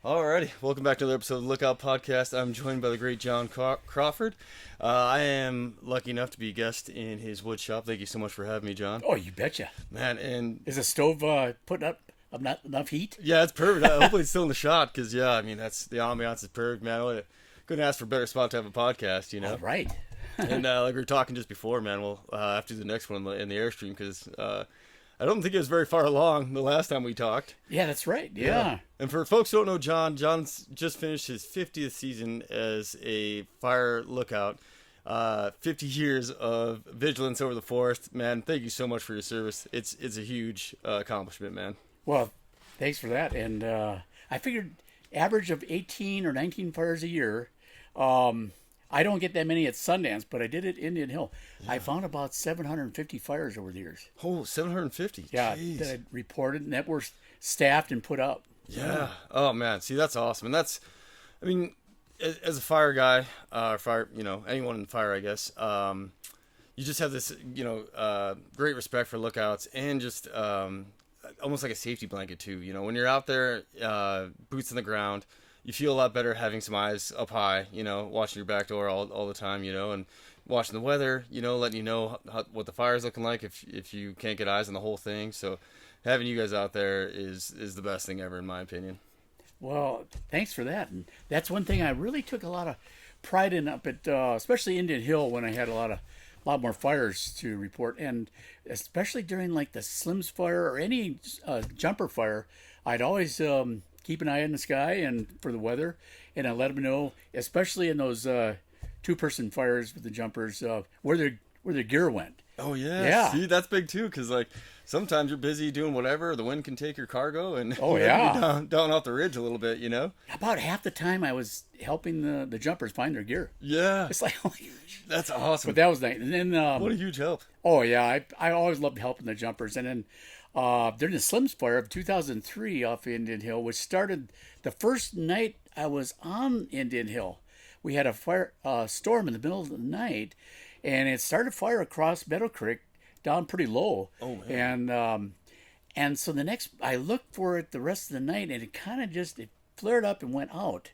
Alrighty, welcome back to another episode of the Lookout Podcast. I'm joined by the great John Crawford. I am lucky enough to be a guest in his wood shop. Thank you so much for having me, John. Oh, you betcha. Man, and Is the stove putting up not enough heat? yeah, it's perfect. Hopefully, it's still in the shot because yeah, I mean that's the ambiance is perfect, man. Couldn't ask for a better spot to have a podcast, you know. All right. And like we were talking just before, man. We'll have to do the next one in the Airstream because I don't think it was very far along the last time we talked. Yeah, that's right. Yeah. And for folks who don't know John's just finished his 50th season as a fire lookout. 50 years of vigilance over the forest. Man, thank you so much for your service. It's a huge accomplishment, man. Well, thanks for that. And I figured average of 18 or 19 fires a year. I don't get that many at Sundance, but I did at Indian Hill. Yeah. I found about 750 fires over the years. Oh, 750. Yeah, Jeez. that I reported and that were staffed and put up. Yeah. Oh, man. See, that's awesome. And that's, I mean, as a fire guy, anyone in fire, I guess, you just have this, great respect for lookouts and just almost like a safety blanket, too. You know, when you're out there, boots on the ground, you feel a lot better having some eyes up high, watching your back door all the time, and watching the weather, letting you know what the fire's looking like if you can't get eyes on the whole thing. So having you guys out there is the best thing ever, in my opinion. Well, thanks for that. And that's one thing I really took a lot of pride in up at, especially Indian Hill when I had a lot more fires to report. And especially during like the Slims fire or any jumper fire, I'd always keep an eye in the sky and for the weather. And I let them know, especially in those two-person fires with the jumpers, where their gear went. Oh, yeah. Yeah. See, that's big, too, because, like, sometimes you're busy doing whatever. The wind can take your cargo and oh, yeah. down off the ridge a little bit, About half the time I was helping the jumpers find their gear. Yeah. It's like, oh my gosh. That's awesome. But that was nice. And then, what a huge help. Oh, yeah. I always loved helping the jumpers. And then during the Slims fire of 2003 off Indian Hill, which started the first night I was on Indian Hill, we had a fire storm in the middle of the night, and it started fire across Meadow Creek down pretty low. Oh, man. And so I looked for it the rest of the night, and it kind of it flared up and went out.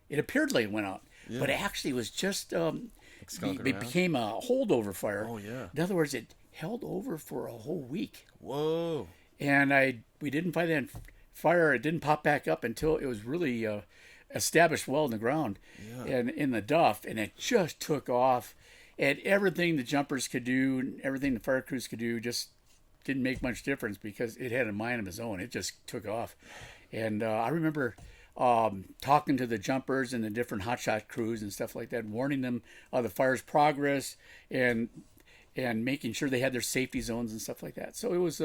It appeared like it went out, but it actually was just it became a holdover fire. Oh, yeah. In other words, it held over for a whole week. Whoa. And we didn't find that fire. It didn't pop back up until it was really established well in the ground and in the duff, and it just took off. And everything the jumpers could do, everything the fire crews could do, just didn't make much difference because it had a mind of its own. It just took off. And I remember talking to the jumpers and the different hotshot crews and stuff like that, warning them of the fire's progress and making sure they had their safety zones and stuff like that. So it was,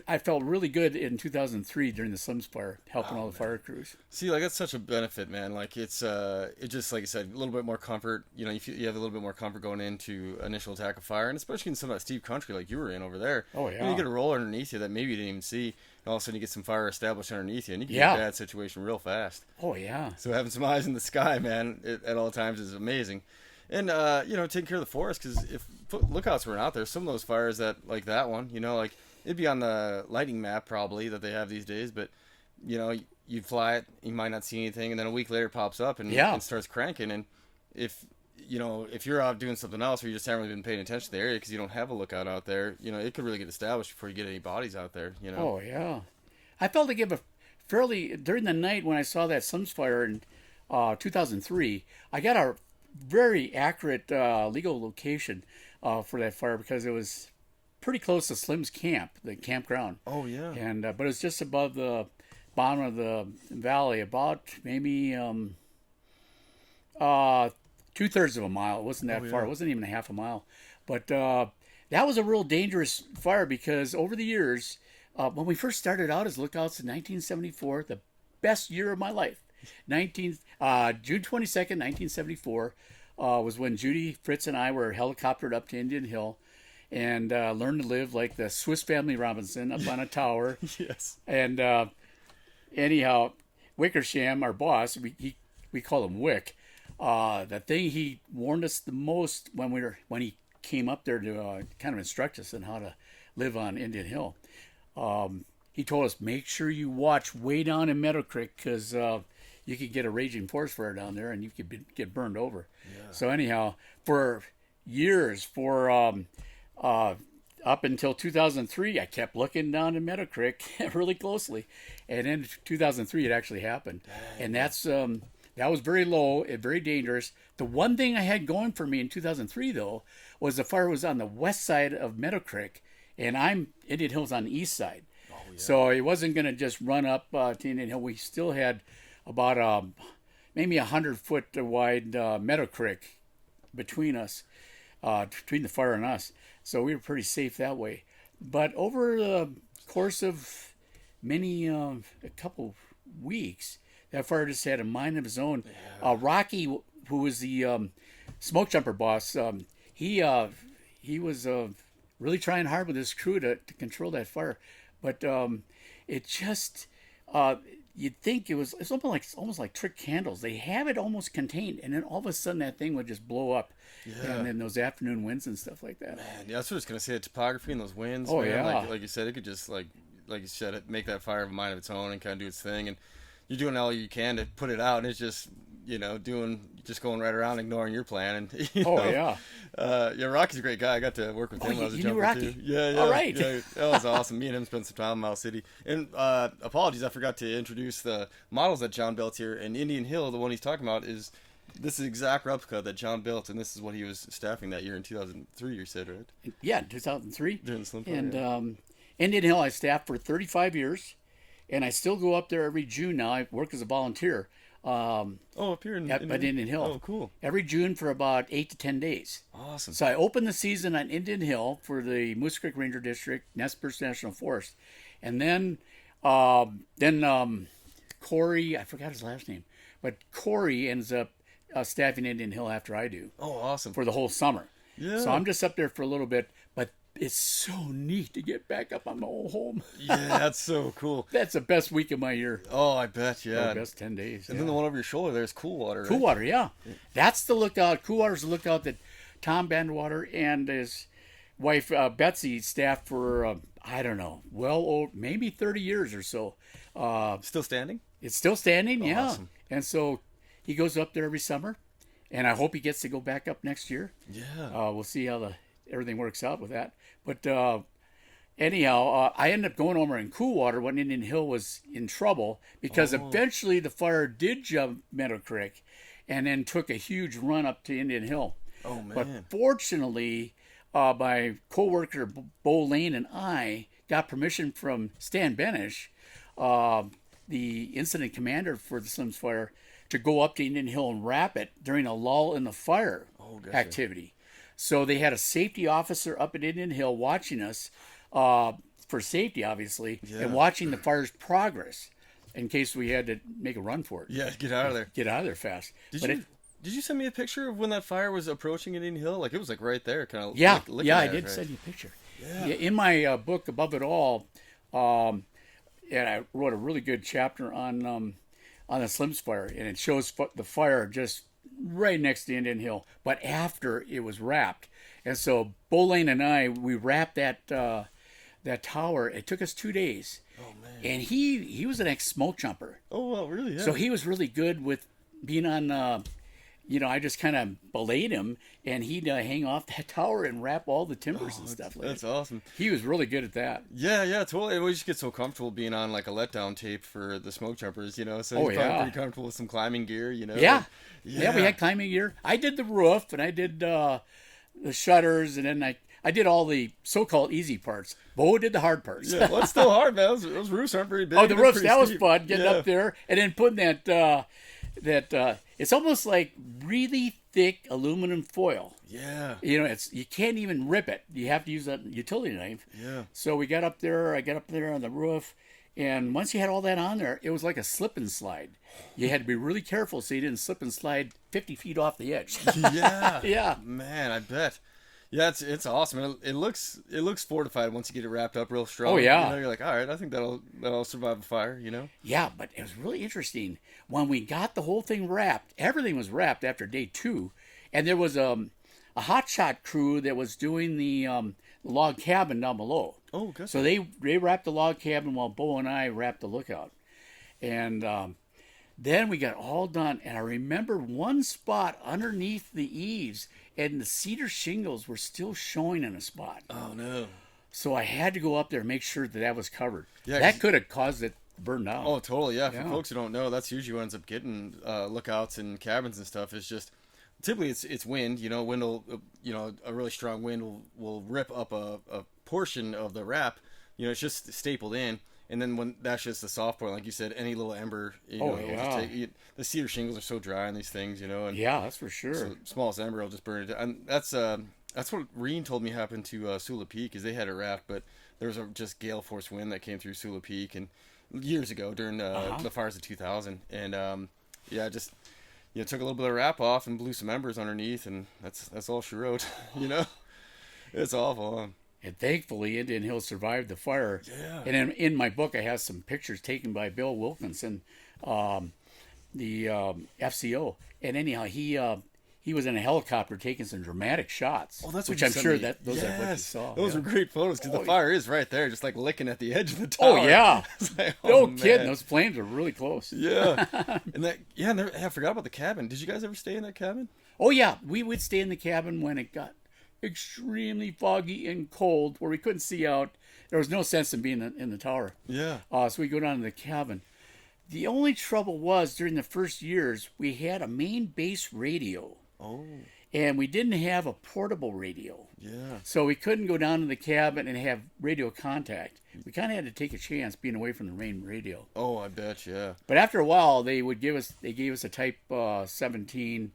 I felt really good in 2003 during the Slims fire, helping all the fire crews. See, like that's such a benefit, man. Like it just like you said, a little bit more comfort. You have a little bit more comfort going into initial attack of fire, and especially in some of that steep country like you were in over there. Oh yeah. You get a roller underneath you that maybe you didn't even see, and all of a sudden you get some fire established underneath you, and you can get a bad situation real fast. Oh yeah. So having some eyes in the sky, man, at all times is amazing. And, taking care of the forest, because if lookouts weren't out there, some of those fires like that one, like, it'd be on the lighting map probably that they have these days, but, you'd fly it, you might not see anything, and then a week later it pops up and starts cranking. And if you're out doing something else or you just haven't really been paying attention to the area because you don't have a lookout out there, it could really get established before you get any bodies out there, Oh, yeah. I felt like during the night when I saw that Slims fire in 2003, I got a very accurate legal location for that fire because it was pretty close to Slim's camp, the campground. Oh yeah. And but it was just above the bottom of the valley, about maybe 2/3 of a mile. It wasn't that far. It wasn't even a half a mile. But that was a real dangerous fire because over the years, when we first started out as lookouts in 1974, the best year of my life. June 22nd, 1974, was when Judy, Fritz, and I were helicoptered up to Indian Hill and learned to live like the Swiss Family Robinson up on a tower. Yes. And anyhow, Wickersham, our boss, we call him Wick. The thing he warned us the most when he came up there to kind of instruct us on how to live on Indian Hill. he told us, make sure you watch way down in Meadow Creek because you could get a raging forest fire down there and you could get burned over. Yeah. So anyhow, for years, up until 2003, I kept looking down in Meadow Creek really closely, and in 2003 it actually happened. Dang. And that was very low and very dangerous. The one thing I had going for me in 2003 though was the fire was on the west side of Meadow Creek, and Indian Hill's on the east side. Oh, yeah. So it wasn't going to just run up to Indian Hill. We still had about maybe 100-foot wide Meadow Creek between us, between the fire and us. So we were pretty safe that way. But over the course of a couple weeks, that fire just had a mind of his own. Yeah. Rocky, who was the smoke jumper boss, he was really trying hard with his crew to control that fire. But it just, you'd think it's almost like trick candles. They have it almost contained, and then all of a sudden that thing would just blow up. Yeah. And then those afternoon winds and stuff like that. Man, yeah, that's what I was gonna say. The topography and those winds. Oh, man, yeah. Like you said, it could just like you said, make that fire of a mind of its own and kind of do its thing. And you're doing all you can to put it out, and it's just going right around ignoring your plan. And yeah. Yeah, Rocky's a great guy. I got to work with him when I was a jumper Rocky? too. Yeah. All right. Yeah, that was awesome. Me and him spent some time in Miles City. And apologies, I forgot to introduce the models that John built here. And Indian Hill, the one he's talking about, this is the exact replica that John built, and this is what he was staffing that year in 2003, you said, right? Yeah, 2003. During the Slim Fire, and yeah. Indian Hill I staffed for 35 years, and I still go up there every June now. I work as a volunteer. Up here in Indian Hill. Oh, cool. Every June for about 8 to 10 days. Awesome. So I opened the season on Indian Hill for the Moose Creek Ranger District, Nez Perce National Forest. And then Corey, I forgot his last name, but Corey ends up staffing Indian Hill after I do. Oh, awesome. For the whole summer. Yeah. So I'm just up there for a little bit, but it's so neat to get back up on my old home. Yeah, that's so cool. That's the best week of my year. Oh, I bet, yeah. The best 10 days. And then the one over your shoulder there's Coolwater, right? Coolwater, yeah. That's the lookout. Coolwater's the lookout that Tom Bandwater and his wife Betsy staffed for, I don't know, maybe 30 years or so. Still standing? It's still standing, yeah. Awesome. And so he goes up there every summer, and I hope he gets to go back up next year. Yeah. We'll see how everything works out with that. But anyhow, I ended up going over in Coolwater when Indian Hill was in trouble because eventually the fire did jump Meadow Creek and then took a huge run up to Indian Hill. Oh, man. But fortunately, my co-worker Bo Lane and I got permission from Stan Benish, the incident commander for the Slims Fire, to go up to Indian Hill and wrap it during a lull in the fire activity. So they had a safety officer up at Indian Hill watching us for safety, obviously, and watching the fire's progress in case we had to make a run for it. Yeah, get out of there. Get out of there fast. Did you send me a picture of when that fire was approaching Indian Hill? Like, it was like right there, kind of. Yeah, I did send you a picture. Yeah. In my book, Above It All, and I wrote a really good chapter on the Slims Fire, and it shows the fire just right next to Indian Hill, but after it was wrapped. And so Bo Lane and I, we wrapped that tower. It took us 2 days. Oh, man. And he was an ex-smoke jumper. Oh, well, really? Yeah. So he was really good with being on, I just kind of belayed him, and he'd hang off that tower and wrap all the timbers and stuff like that. That's awesome. He was really good at that. Yeah, totally. We just get so comfortable being on like a letdown tape for the smoke jumpers, so he's probably pretty comfortable with some climbing gear, Yeah, we had climbing gear. I did the roof, and I did the shutters, and then I did all the so-called easy parts. Bo did the hard parts. Yeah, well, it's still hard, man. Those roofs aren't very big. Oh, the roofs, that was fun, getting up there, and then putting that it's almost like really thick aluminum foil. Yeah. You can't even rip it. You have to use a utility knife. Yeah. So I got up there on the roof, and once you had all that on there, it was like a slip and slide. You had to be really careful so you didn't slip and slide 50 feet off the edge. Yeah. Yeah. Man, I bet. Yeah, it's awesome. It looks fortified once you get it wrapped up real strong. Oh, yeah. You're like, all right, I think that'll survive a fire. Yeah, but it was really interesting when we got the whole thing wrapped. Everything was wrapped after day 2, and there was a a hotshot crew that was doing the log cabin down below. Oh, good. So they wrapped the log cabin while Bo and I wrapped the lookout. And then we got all done. And I remember one spot underneath the eaves, and the cedar shingles were still showing in a spot. Oh, no. So I had to go up there and make sure that was covered. Yeah, that could have caused it to burn down. Oh, totally. Yeah. For folks who don't know, that's usually what ends up getting lookouts and cabins and stuff. Is just typically it's wind. Wind will, a really strong wind will rip up a portion of the wrap. It's just stapled in. And then when that's just the soft point, like you said, any little ember, it'll just the cedar shingles are so dry on these things, and yeah, that's for sure. So smallest ember will just burn it. And that's what Reen told me happened to Sula Peak, is they had it wrapped, but there was a just gale force wind that came through Sula Peak and years ago during the fires of 2000, and just took a little bit of wrap off and blew some embers underneath, and that's all she wrote. It's awful. And thankfully, Indian Hill survived the fire. Yeah. And in my book, I have some pictures taken by Bill Wilkinson, the FCO. And anyhow, he was in a helicopter taking some dramatic shots. Oh, that's which what I'm sure that those are what you saw. Those were great photos because the fire is right there, just like licking at the edge of the tower. Oh yeah, like, no kidding. Those flames are really close. Yeah, I forgot about the cabin. Did you guys ever stay in that cabin? Oh yeah, we would stay in the cabin when it got extremely foggy and cold, where we couldn't see out. There was no sense in being in the tower. Yeah. So we go down to the cabin. The only trouble was during the first years we had a main base radio. Oh. And we didn't have a portable radio. Yeah. So we couldn't go down to the cabin and have radio contact. We kind of had to take a chance being away from the main radio. Oh, I bet, yeah. But after a while, they gave us a Type 17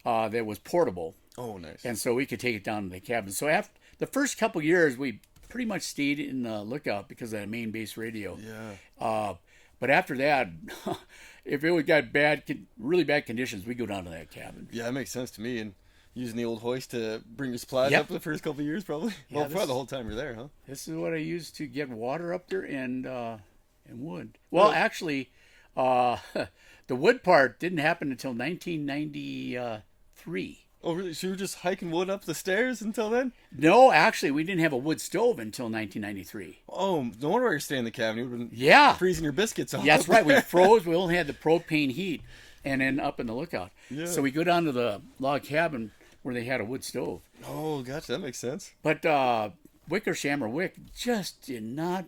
that was portable. Oh, nice. And so we could take it down to the cabin. So after the first couple years, we pretty much stayed in the lookout because of that main base radio. Yeah. But after that, if it got really bad conditions, we go down to that cabin. Yeah, that makes sense to me. And using the old hoist to bring your supplies up the first couple of years, probably. Yeah, probably the whole time you're there, huh? This is what I used to get water up there and wood. Well, actually, the wood part didn't happen until 1993. Oh, really? So you were just hiking wood up the stairs until then? No, actually, we didn't have a wood stove until 1993. Oh, no wonder why you're staying in the cabin. You would have been freezing your biscuits off. Yeah, that's right. We froze. We only had the propane heat and then up in the lookout. Yeah. So we go down to the log cabin where they had a wood stove. Oh, gotcha. That makes sense. But Wickersham just did not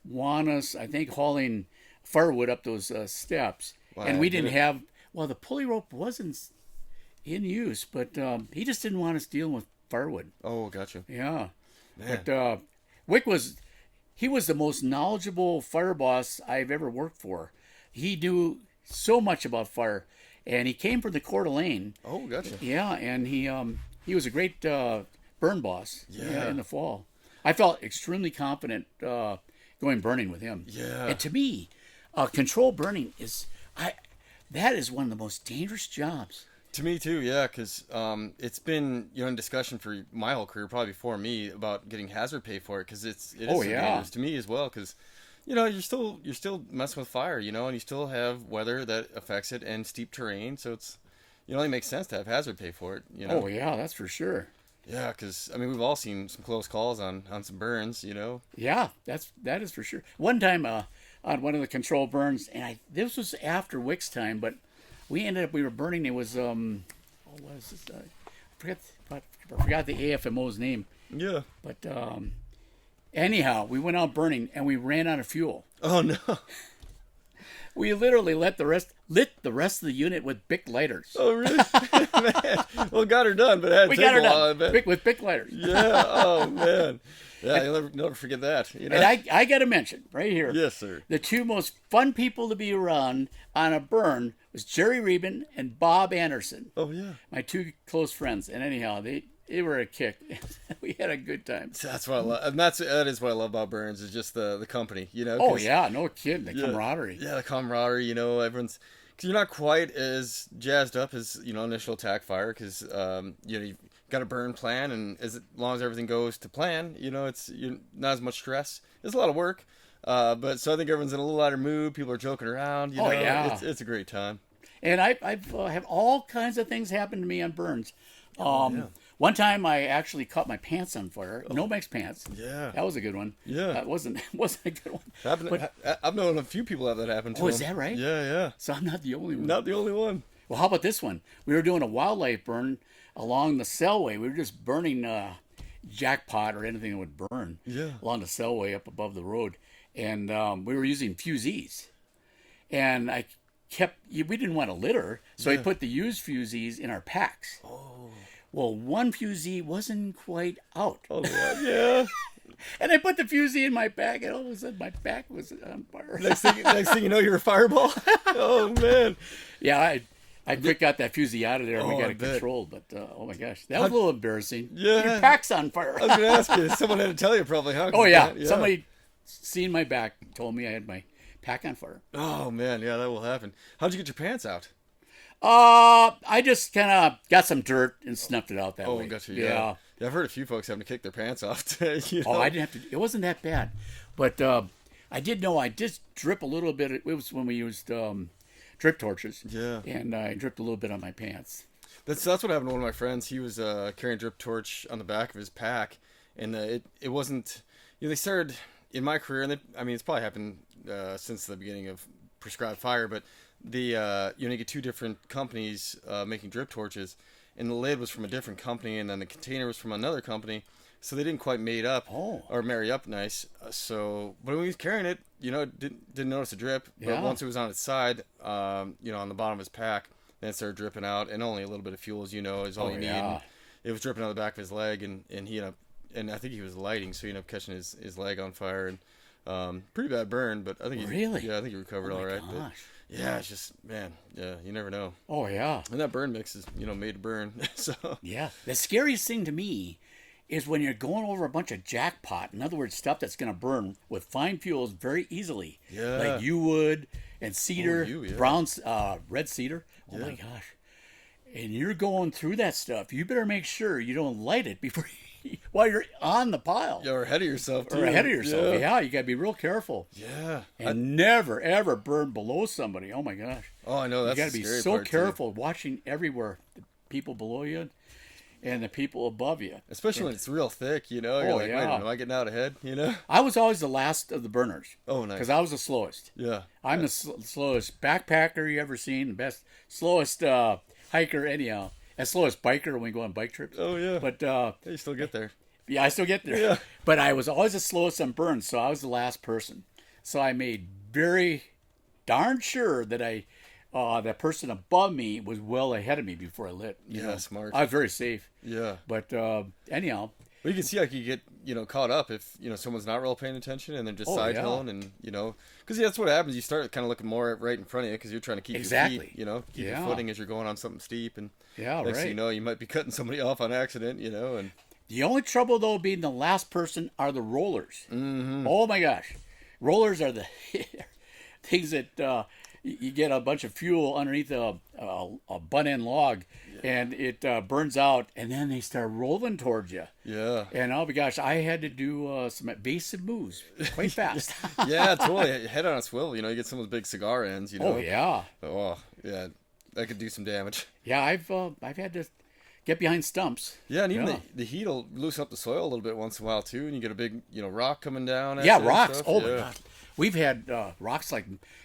want us, I think, hauling firewood up those steps. Wow, and we didn't have, the pulley rope wasn't in use, but he just didn't want us dealing with firewood. Oh, gotcha. Yeah. Man. But Wick was the most knowledgeable fire boss I've ever worked for. He knew so much about fire, and he came from the Coeur d'Alene. Oh, gotcha. Yeah, and he was a great burn boss. Yeah. In the fall. I felt extremely confident going burning with him. Yeah. And to me, control burning that is one of the most dangerous jobs. To me too, yeah, because it's been in discussion for my whole career, probably before me, about getting hazard pay for it, because it is dangerous to me as well, because you're still messing with fire, and you still have weather that affects it and steep terrain, so it only makes sense to have hazard pay for it. Oh yeah, that's for sure. Yeah, because we've all seen some close calls on some burns, Yeah, that is for sure. One time on one of the control burns, and this was after Wick's time, but we were burning. It was what was this? I forgot the AFMO's name. Yeah. But anyhow, we went out burning and we ran out of fuel. Oh no. We literally lit the rest of the unit with Bic lighters. Oh really? Man. Well, got her done, but it had to take a while, I bet. With Bic lighters. Yeah. Oh man. Yeah, you'll never forget that. And I got to mention right here. Yes, sir. The two most fun people to be around on a burn was Jerry Reben and Bob Anderson. Oh yeah. My two close friends. And anyhow, they were a kick. We had a good time. That's what I love, and that is what I love about burns, is just the company, Oh yeah, no kidding, the camaraderie. Yeah, the camaraderie. Everyone's, because you're not quite as jazzed up as initial attack fire, because you've got a burn plan, and as long as everything goes to plan, it's not as much stress. It's a lot of work, but so I think everyone's in a little lighter mood. People are joking around. Yeah, it's a great time. And I've had all kinds of things happen to me on burns. One time I actually caught my pants on fire. Nomex pants. Yeah. That was a good one. Yeah. That wasn't a good one. I've known a few people have that happen to Oh, them. is that right? Yeah, yeah. So I'm not the only one. Not the only one. Well, how about this one? We were doing a wildlife burn along the Selway. We were just burning jackpot or anything that would burn along the Selway up above the road. And we were using fusees. And we didn't want to litter, so I put the used fusees in our packs. Oh. Well, one fusee wasn't quite out. Oh, yeah. And I put the fusee in my pack, and all of a sudden my pack was on fire. Next thing you know, you're a fireball. Oh, man. Yeah, I quick got that fusee out of there, and we got it bet. controlled. But, oh my gosh, that was a little embarrassing. Yeah. Your pack's on fire. I was going to ask you, someone had to tell you probably, huh? Oh, yeah. Somebody seen my back told me I had my pack on fire. Oh, man. Yeah, that will happen. How'd you get your pants out? I just kind of got some dirt and snuffed it out that way. Oh, gotcha. Yeah. I've heard a few folks having to kick their pants off. You know? Oh, I didn't have to. It wasn't that bad. But I did know I did drip a little bit. It was when we used drip torches. Yeah. And I dripped a little bit on my pants. That's what happened to one of my friends. He was carrying a drip torch on the back of his pack, and it wasn't. They started in my career, and it's probably happened since the beginning of prescribed fire, but you get two different companies making drip torches, and the lid was from a different company, and then the container was from another company, so they didn't quite mate up or marry up nice. But when he was carrying it, didn't notice a drip. But once it was on its side, on the bottom of his pack, then it started dripping out, and only a little bit of fuel, is all you need. And it was dripping on the back of his leg, and he ended up, and I think he was lighting, so he ended up catching his leg on fire, and pretty bad burn. But I think I think he recovered all right. But, yeah, it's just, man, you never know. Oh, yeah. And that burn mix is, made to burn. So yeah. The scariest thing to me is when you're going over a bunch of jackpot, in other words, stuff that's going to burn with fine fuels very easily. Yeah. Like yew wood and cedar, brown, red cedar. Oh, my gosh. And you're going through that stuff. You better make sure you don't light it before while you're on the pile. Yeah, or ahead of yourself, too. Or ahead of yourself. Yeah, you got to be real careful. Yeah. And never, ever burn below somebody. Oh, my gosh. Oh, I know. That's you got to be so careful, watching everywhere. The people below you and the people above you. Especially when it's real thick, You're like, wait, am I getting out ahead, I was always the last of the burners. Oh, nice. Because I was the slowest. Yeah. I'm the slowest backpacker you ever seen. The slowest hiker anyhow. And slowest biker when we go on bike trips. Oh, yeah. But you still get there. Yeah, I still get there. Yeah. But I was always the slowest on burns, so I was the last person. So I made very darn sure that that person above me was well ahead of me before I lit. Smart. I was very safe. Yeah. But anyhow. Well, you can see you get, caught up if, someone's not real paying attention and they're just side-hilling and, because that's what happens. You start kind of looking more right in front of you because you're trying to keep your feet, keep your footing as you're going on something steep. And next thing you know, you might be cutting somebody off on accident, and... The only trouble, though, being the last person are the rollers. Mm-hmm. Oh, my gosh. Rollers are the things that you get a bunch of fuel underneath a butt-end log, and it burns out, and then they start rolling towards you. Yeah. And, oh, my gosh, I had to do some evasive moves quite fast. Yeah, totally. Head on a swivel, you get some of those big cigar ends, Oh, yeah. Oh, yeah. That could do some damage. Yeah, I've had to... get behind stumps. Yeah, and even the heat will loosen up the soil a little bit once in a while too, and you get a big, rock coming down. Yeah, rocks. Oh my God, we've had rocks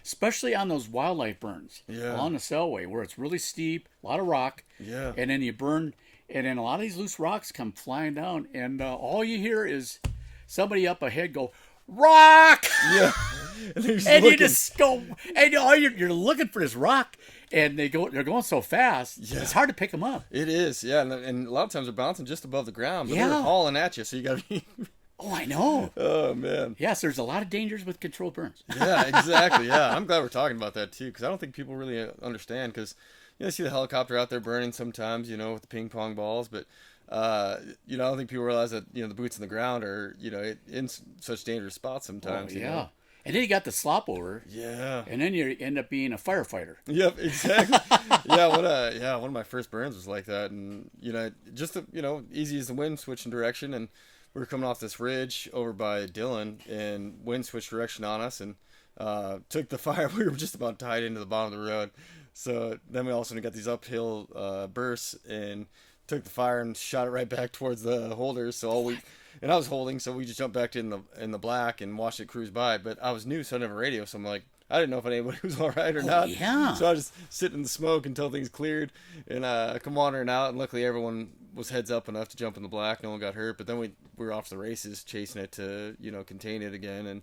especially on those wildlife burns along the Selway where it's really steep, a lot of rock. Yeah. And then you burn, and then a lot of these loose rocks come flying down, and all you hear is somebody up ahead go, "Rock!" Yeah. And you just go, and you're looking for this rock. And they're going so fast, it's hard to pick them up. It is, yeah. And a lot of times they're bouncing just above the ground, but they're hauling at you, so you got to be... Oh, I know. Oh, man. Yes, there's a lot of dangers with controlled burns. Yeah, exactly, yeah. I'm glad we're talking about that, too, because I don't think people really understand, because, you see the helicopter out there burning sometimes, with the ping pong balls, but, I don't think people realize that, the boots in the ground are, in such dangerous spots sometimes, you know? And then you got the slop over. Yeah. And then you end up being a firefighter. Yep, exactly. One of my first burns was like that. And, just, easy as the wind switching direction. And we were coming off this ridge over by Dillon, and wind switched direction on us and took the fire. We were just about tied into the bottom of the road. So then we all of a sudden got these uphill bursts and took the fire and shot it right back towards the holders. So and I was holding, so we just jumped back in the black and watched it cruise by. But I was new, so I didn't have a radio, so I'm like, I didn't know if anybody was all right or not. Yeah. So I was just sitting in the smoke until things cleared, and I come wandering out, and luckily everyone was heads up enough to jump in the black. No one got hurt, but then we were off to the races chasing it to contain it again, and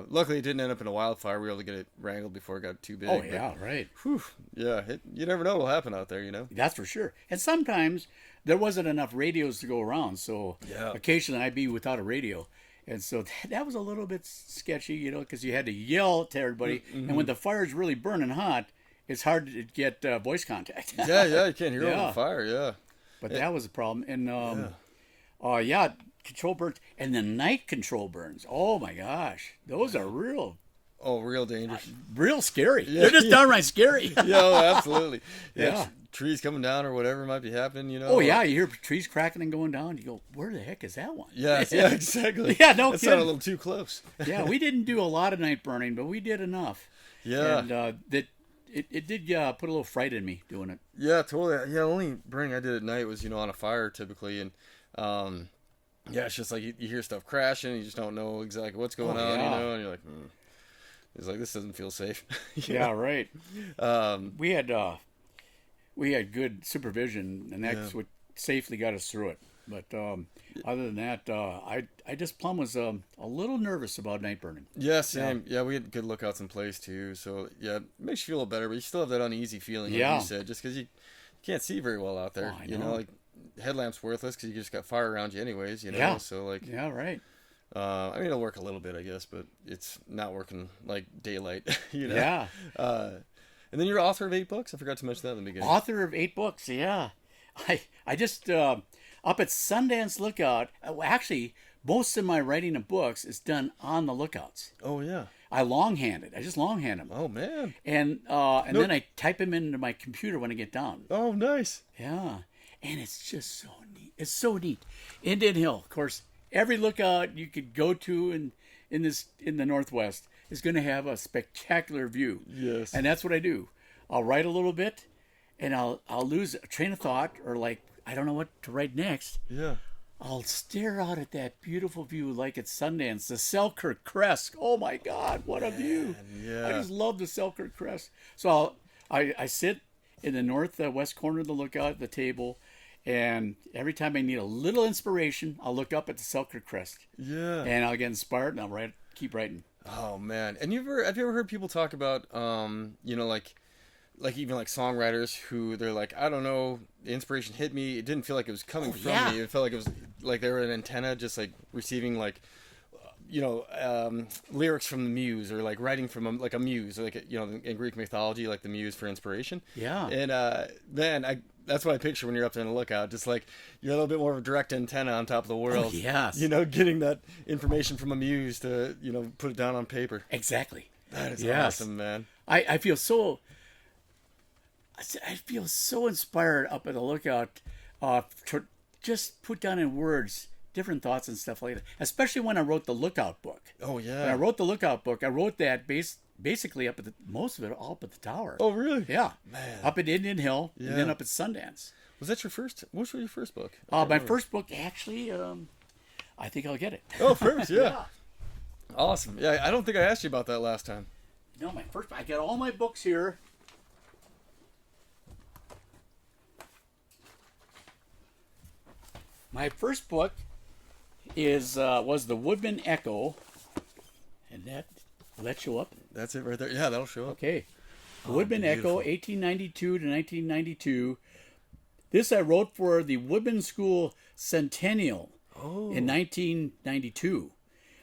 luckily it didn't end up in a wildfire. We were able to get it wrangled before it got too big. Oh yeah, right. Whew, yeah, you never know what'll happen out there, That's for sure. And sometimes there wasn't enough radios to go around, so occasionally I'd be without a radio. And so that was a little bit sketchy, because you had to yell to everybody. Mm-hmm. And when the fire's really burning hot, it's hard to get voice contact. Yeah, you can't hear over the fire, yeah. But that was a problem. And, control burns. And the night control burns. Oh, my gosh. Those are real dangerous. Real scary. Yeah, they're just downright scary. Absolutely. Yeah. Trees coming down or whatever might be happening, Oh, yeah. You hear trees cracking and going down. You go, where the heck is that one? Yeah, exactly. Yeah, no That kidding. sounded a little too close. Yeah, we didn't do a lot of night burning, but we did enough. Yeah. And it did put a little fright in me doing it. Yeah, totally. Yeah, only burning I did at night was, on a fire typically. And, it's just like you hear stuff crashing. You just don't know exactly what's going on, and you're like, It's like, this doesn't feel safe. Yeah, right. We had good supervision, and that's what safely got us through it. But other than that, I just plumb was a little nervous about night burning. Yeah, same. Yeah, we had good lookouts in place too. So yeah, it makes you feel a little better, but you still have that uneasy feeling, like you said, just because you can't see very well out there. Like headlamps worthless because you just got fire around you anyways. Yeah. So like. Yeah, right. I mean, it'll work a little bit, I guess, but it's not working like daylight. Yeah. And then you're author of 8 books. I forgot to mention that in the beginning. Author of 8 books. Yeah. I just up at Sundance Lookout. Actually, most of my writing of books is done on the lookouts. Oh yeah. I just longhand them. Oh man. And then I type them into my computer when I get down. Oh nice. Yeah. And it's just so neat. It's so neat. Indian Hill, of course. Every lookout you could go to in the Northwest is going to have a spectacular view. Yes. And that's what I do. I'll write a little bit, and I'll lose a train of thought, or like I don't know what to write next. Yeah. I'll stare out at that beautiful view like it's Sundance, the Selkirk Crest. Oh my God, what a view! Yeah. I just love the Selkirk Crest. So I sit in the northwest corner of the lookout at the table. And every time I need a little inspiration, I'll look up at the Selkirk Crest. Yeah. And I'll get inspired, and I'll keep writing. Oh man! And have you ever heard people talk about, like even like songwriters who they're like, I don't know, the inspiration hit me. It didn't feel like it was coming from me. It felt like it was like they were an antenna, just like receiving like, lyrics from the muse, or like writing from a muse, or like in Greek mythology, like the muse for inspiration. Yeah. And man, that's what I picture when you're up there in the lookout. Just like you're a little bit more of a direct antenna on top of the world. Oh, yes. Getting that information from a muse to put it down on paper. Exactly. That is awesome, man. I feel so inspired up at the lookout to just put down in words different thoughts and stuff like that. Especially when I wrote the Lookout book. Oh yeah. When I wrote the Lookout book, I wrote that basically up at most of it all up at the tower. Oh really? Yeah. Man. Up at Indian Hill, and then up at Sundance. Was that your first? What was your first book? My first book, actually, I think I'll get it. Oh, first, yeah. Awesome. Yeah, I don't think I asked you about that last time. No, I got all my books here. My first book was The Woodman Echo, and will that show up? That's it right there. Yeah, that'll show up. Okay. The Woodman Echo, 1892 to 1992. This I wrote for the Woodman School Centennial in 1992.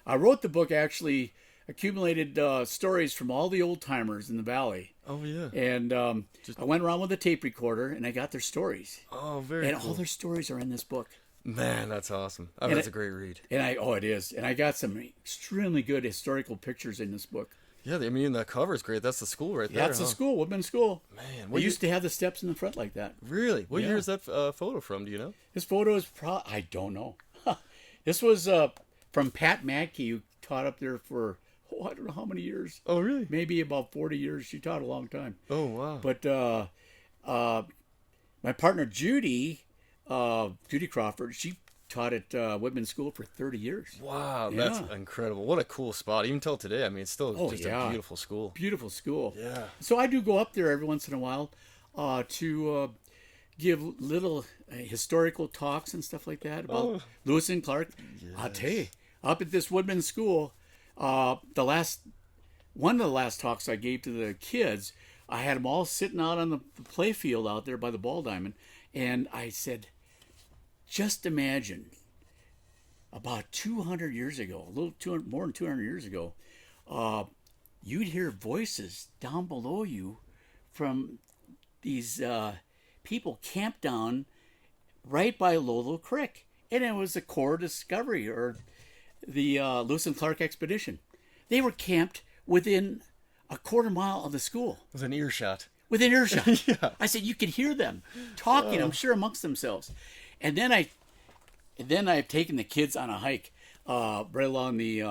I wrote the book, actually accumulated stories from all the old timers in the valley. Oh yeah. And I went around with a tape recorder and I got their stories. Oh, very cool. cool. All their stories are in this book. Man, that's awesome. I mean, that's a great read. And it is. And I got some extremely good historical pictures in this book. Yeah, I mean, the cover's great. That's the school right there. That's the school, Woodman School. Man, we used to have the steps in the front like that. Really? What year is that photo from? Do you know? This photo is I don't know. This was from Pat Mackey, who taught up there for I don't know how many years. Oh, really? Maybe about 40 years. She taught a long time. Oh, wow. But my partner Judy Judy Crawford, she taught at Whitman School for 30 years. Wow, Yeah. that's incredible. What a cool spot. Even till today, I mean, it's still Oh, just yeah. a beautiful school. Beautiful school. Yeah. So I do go up there every once in a while to give little historical talks and stuff like that about Lewis and Clark. I'll tell you, up at this Woodman School, one of the last talks I gave to the kids, I had them all sitting out on the play field out there by the ball diamond, and I said, just imagine about 200 years ago, more than 200 years ago, you'd hear voices down below you from these people camped down right by Lolo Creek. And it was the Corps Discovery, or the Lewis and Clark Expedition. They were camped within a quarter mile of the school. It was an earshot. Within earshot. Yeah. I said, you could hear them talking, I'm sure, amongst themselves. And then I've taken the kids on a hike right along the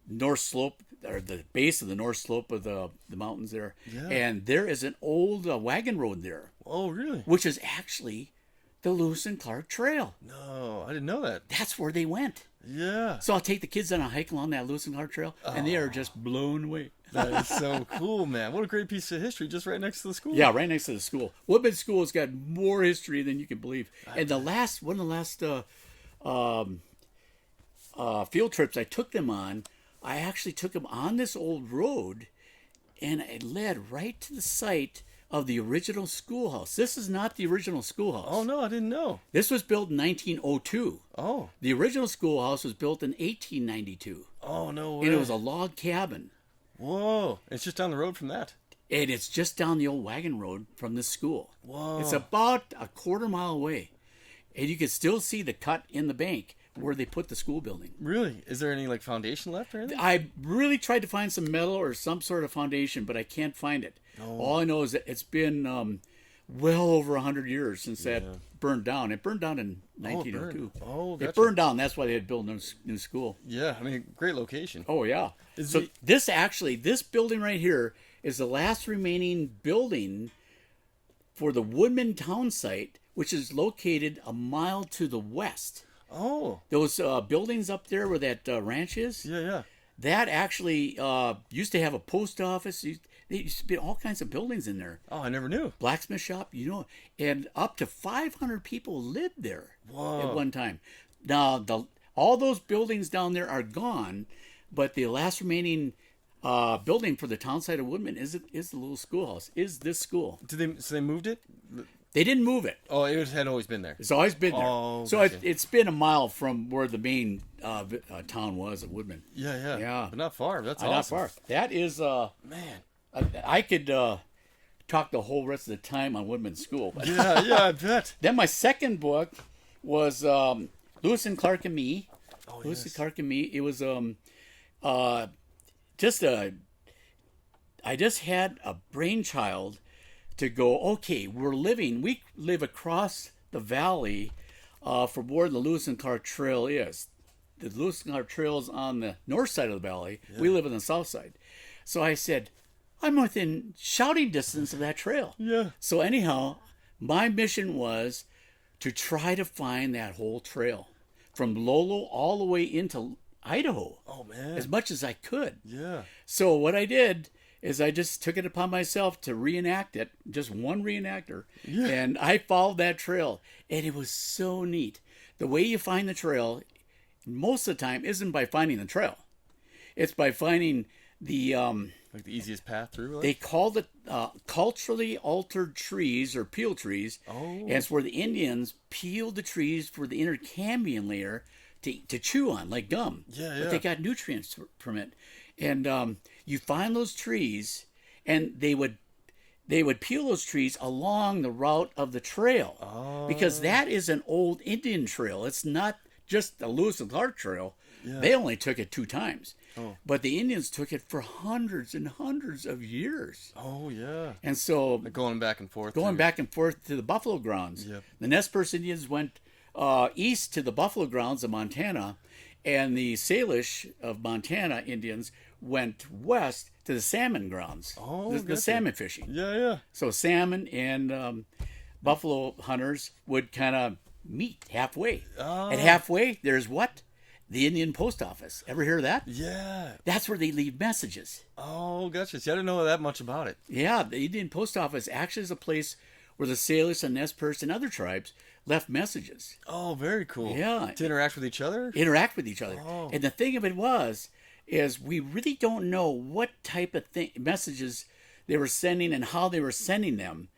north slope, or the base of the north slope of the mountains there. Yeah. And there is an old wagon road there, Oh, really? which is actually the Lewis and Clark Trail. No, I didn't know that. That's where they went. Yeah. So I'll take the kids on a hike along that Lewis and Clark Trail, and they are just blown away. That is so cool, man. What a great piece of history just right next to the school. Yeah, right next to the school. Woodman School has got more history than you can believe. And one of the last field trips I took them on, I actually took them on this old road, and it led right to the site of the original schoolhouse. This is not the original schoolhouse. Oh, no, I didn't know. This was built in 1902. Oh. The original schoolhouse was built in 1892. Oh, no way. And it was a log cabin. Whoa. It's just down the road from that. And it's just down the old wagon road from this school. Whoa. It's about a quarter mile away. And you can still see the cut in the bank where they put the school building. Really? Is there any, like, foundation left or anything? I really tried to find some metal or some sort of foundation, but I can't find it. Oh. All I know is that it's been well over 100 years since that burned down. It burned down in 1902. Oh, gotcha. It burned down. That's why they had built a new school. Yeah, I mean, great location. Oh, yeah. Is So it- this building right here is the last remaining building for the Woodman town site, which is located a mile to the west. Oh. Those buildings up there where that ranch is, Yeah, yeah. that actually used to have a post office. There used to be all kinds of buildings in there. Oh, I never knew. Blacksmith shop, and up to 500 people lived there at one time. Now, all those buildings down there are gone, but the last remaining building for the town site of Woodman is the little schoolhouse, is this school. So they moved it? They didn't move it. Oh, it had always been there. It's always been there. Oh, So gotcha. it's been a mile from where the main town was at Woodman. Yeah, yeah. Yeah. But not far. That's Not awesome. far. That is, Man. I could talk the whole rest of the time on Woodman School. But Yeah, yeah, I bet. then my second book was Lewis and Clark and Me. Oh, Lewis yes. and Clark and Me. It was I just had a brainchild to go, okay, we live across the valley from where the Lewis and Clark Trail is. The Lewis and Clark Trail is on the north side of the valley. Yeah. We live on the south side. So I said, I'm within shouting distance of that trail. Yeah. So anyhow, my mission was to try to find that whole trail from Lolo all the way into Idaho. Oh, man. As much as I could. Yeah. So what I did is I just took it upon myself to reenact it, just one reenactor. Yeah. And I followed that trail. And it was so neat. The way you find the trail, most of the time, isn't by finding the trail. It's by finding the... like the easiest path through? Like? They called it culturally altered trees or peel trees. Oh. And it's where the Indians peeled the trees for the inner cambium layer to chew on, like gum. Yeah, But they got nutrients from it. And you find those trees, and they would peel those trees along the route of the trail. Oh. Because that is an old Indian trail. It's not just the Lewis and Clark Trail. Yeah. They only took it 2 times. Oh. But the Indians took it for hundreds and hundreds of years. Oh, yeah. And so Like going back and forth. going back and forth to the buffalo grounds. Yep. The Nez Perce Indians went east to the buffalo grounds of Montana, and the Salish of Montana Indians went west to the salmon grounds. Oh, the gotcha. salmon fishing. Yeah, yeah. So salmon and buffalo hunters would kind of meet halfway. Oh. And halfway, there's what? The Indian post office. Ever hear of that? Yeah. That's where they leave messages. Oh, gotcha. See, I didn't know that much about it. Yeah, the Indian post office actually is a place where the Salish and Nez Perce and other tribes left messages. Oh, very cool. Yeah. To interact with each other? Interact with each other. Oh. And the thing of it is we really don't know what type of messages they were sending and how they were sending them.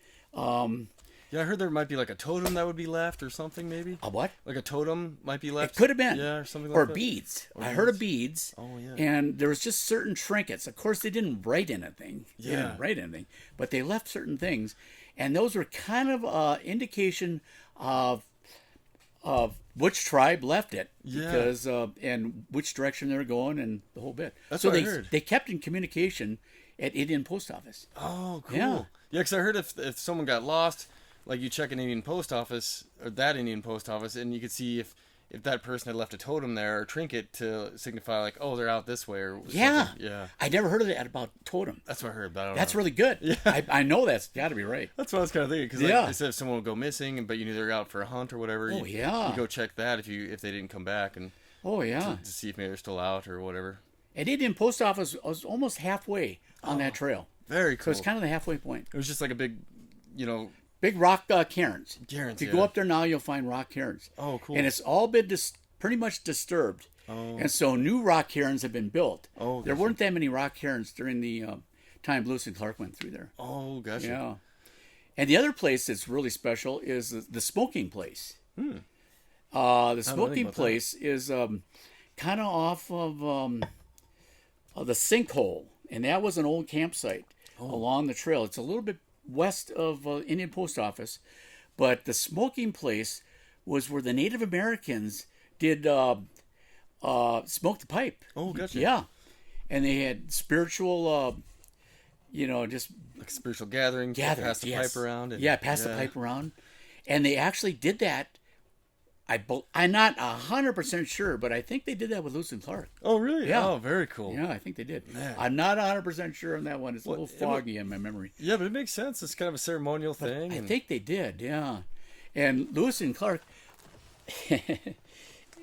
Yeah, I heard there might be like a totem that would be left or something, maybe. A what? Like a totem might be left. It could have been. Yeah, or something like or that. Beads. Or I heard of beads. Oh, yeah. And there was just certain trinkets. Of course, they didn't write anything. Yeah. They didn't write anything. But they left certain things. And those were kind of indication of which tribe left it. Yeah. Because, and which direction they were going and the whole bit. That's so what I they, heard. They kept in communication at Indian Post Office. Oh, cool. Yeah. Yeah, because I heard if someone got lost, like you check an Indian post office, or that Indian post office, and you could see if that person had left a totem there or trinket to signify like, oh, they're out this way or Yeah. something. Yeah. I never heard of that about totem. That's what I heard. But I don't That's know. really good. Yeah. I know that's got to be right. That's what I was kind of thinking. Because Yeah. like, they said if someone would go missing, but you knew they were out for a hunt or whatever, Oh, you yeah. go check that if they didn't come back and Oh, yeah. to see if maybe they're still out or whatever. And Indian Post Office was almost halfway on that trail. Very So cool. it's kind of the halfway point. It was just like a big, Big rock cairns. Cairns, If you yeah. go up there now, you'll find rock cairns. Oh, cool. And it's all been pretty much disturbed. Oh. And so new rock cairns have been built. Oh, there gotcha. weren't that many rock cairns during the time Lewis and Clark went through there. Oh, gotcha. Yeah. And the other place that's really special is the smoking place. The smoking about place is kind of off of the sinkhole, and that was an old campsite along the trail. It's a little bit west of Indian Post Office, but the smoking place was where the Native Americans did smoke the pipe. Oh, gotcha. Yeah, and they had spiritual, just Like spiritual gatherings, gatherings. pass the Yes. pipe around. And, pass the pipe around, and they actually did that. I'm not 100% sure, but I think they did that with Lewis and Clark. Oh, really? Yeah. Oh, very cool. Yeah, I think they did. Man. I'm not 100% sure on that one. It's a little it foggy in my memory. Yeah, but it makes sense. It's kind of a ceremonial thing. I and- think they did, yeah. And Lewis and Clark,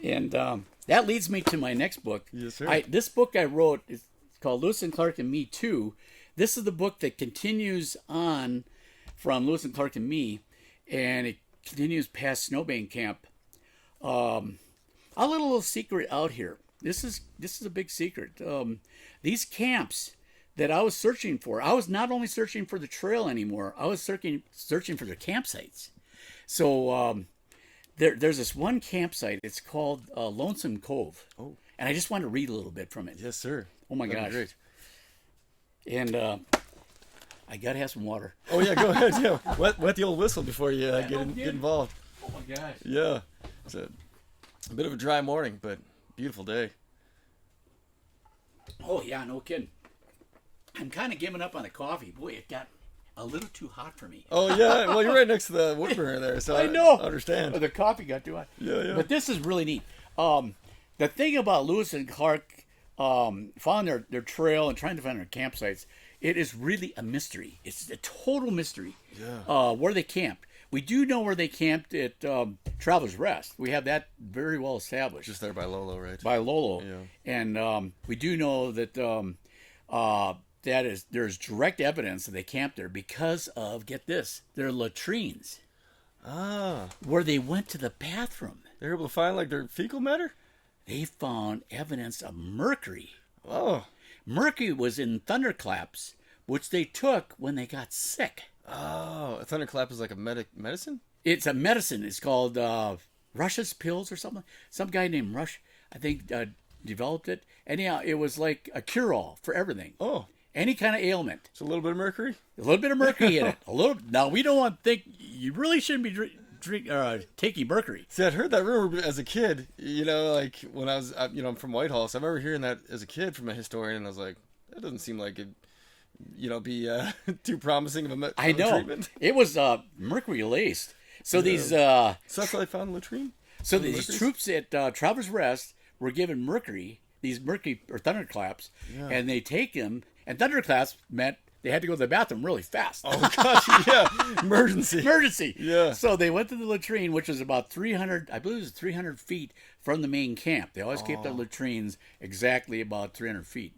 and that leads me to my next book. Yes, sir. This book I wrote is called Lewis and Clark and Me Too. This is the book that continues on from Lewis and Clark and Me, and it continues past Snowbank Camp. I'll let a little secret out here. This is a big secret. These camps that I was searching for, I was not only searching for the trail anymore. I was searching for the campsites. So there's this one campsite. It's called Lonesome Cove. Oh. And I just wanted to read a little bit from it. Yes, sir. Oh my That'd gosh. be great. And I gotta have some water. Oh yeah, go ahead. Yeah, wet the old whistle before you get kidding. involved. Oh my gosh. Yeah, it's a bit of a dry morning, but beautiful day. Oh yeah, no kidding. I'm kind of giving up on the coffee. Boy, it got a little too hot for me. Oh yeah, well you're right next to the wood burner there, so I know. understand. Oh, the coffee got too hot. Yeah. But this is really neat. The thing about Lewis and Clark following their trail and trying to find their campsites, it is really a mystery. It's a total mystery. Yeah. Where they camped. We do know where they camped at Travelers Rest. We have that very well established. Just there by Lolo, right? By Lolo. Yeah. And we do know that there's direct evidence that they camped there because of, get this, their latrines, Ah, where they went to the bathroom. they're able to find like their fecal matter. They found evidence of mercury. Oh, Mercury was in thunderclaps, which they took when they got sick. a thunderclap is like a medicine. It's a medicine. It's called Rush's Pills or something. Some guy named Rush, I think, developed it. Anyhow, it was like a cure-all for everything. Oh, Any kind of ailment. it's a little bit of mercury. A little bit of mercury in it. A little. Now, we don't want to think, you really shouldn't be taking mercury. See, I'd heard that rumor as a kid. Like when I was, I'm from Whitehall, so I remember hearing that as a kid from a historian, and I was like, that doesn't seem like it, be too promising of a I know. treatment. It was mercury laced. So these So that's what I found in latrine. So these troops at Travelers Rest were given mercury, these mercury or thunderclaps, and they take them. And thunderclaps meant they had to go to the bathroom really fast. Oh gosh, yeah, emergency. Emergency. Yeah. So they went to the latrine, which was about 300, I believe it was 300 feet from the main camp. They always keep their latrines exactly about 300 feet.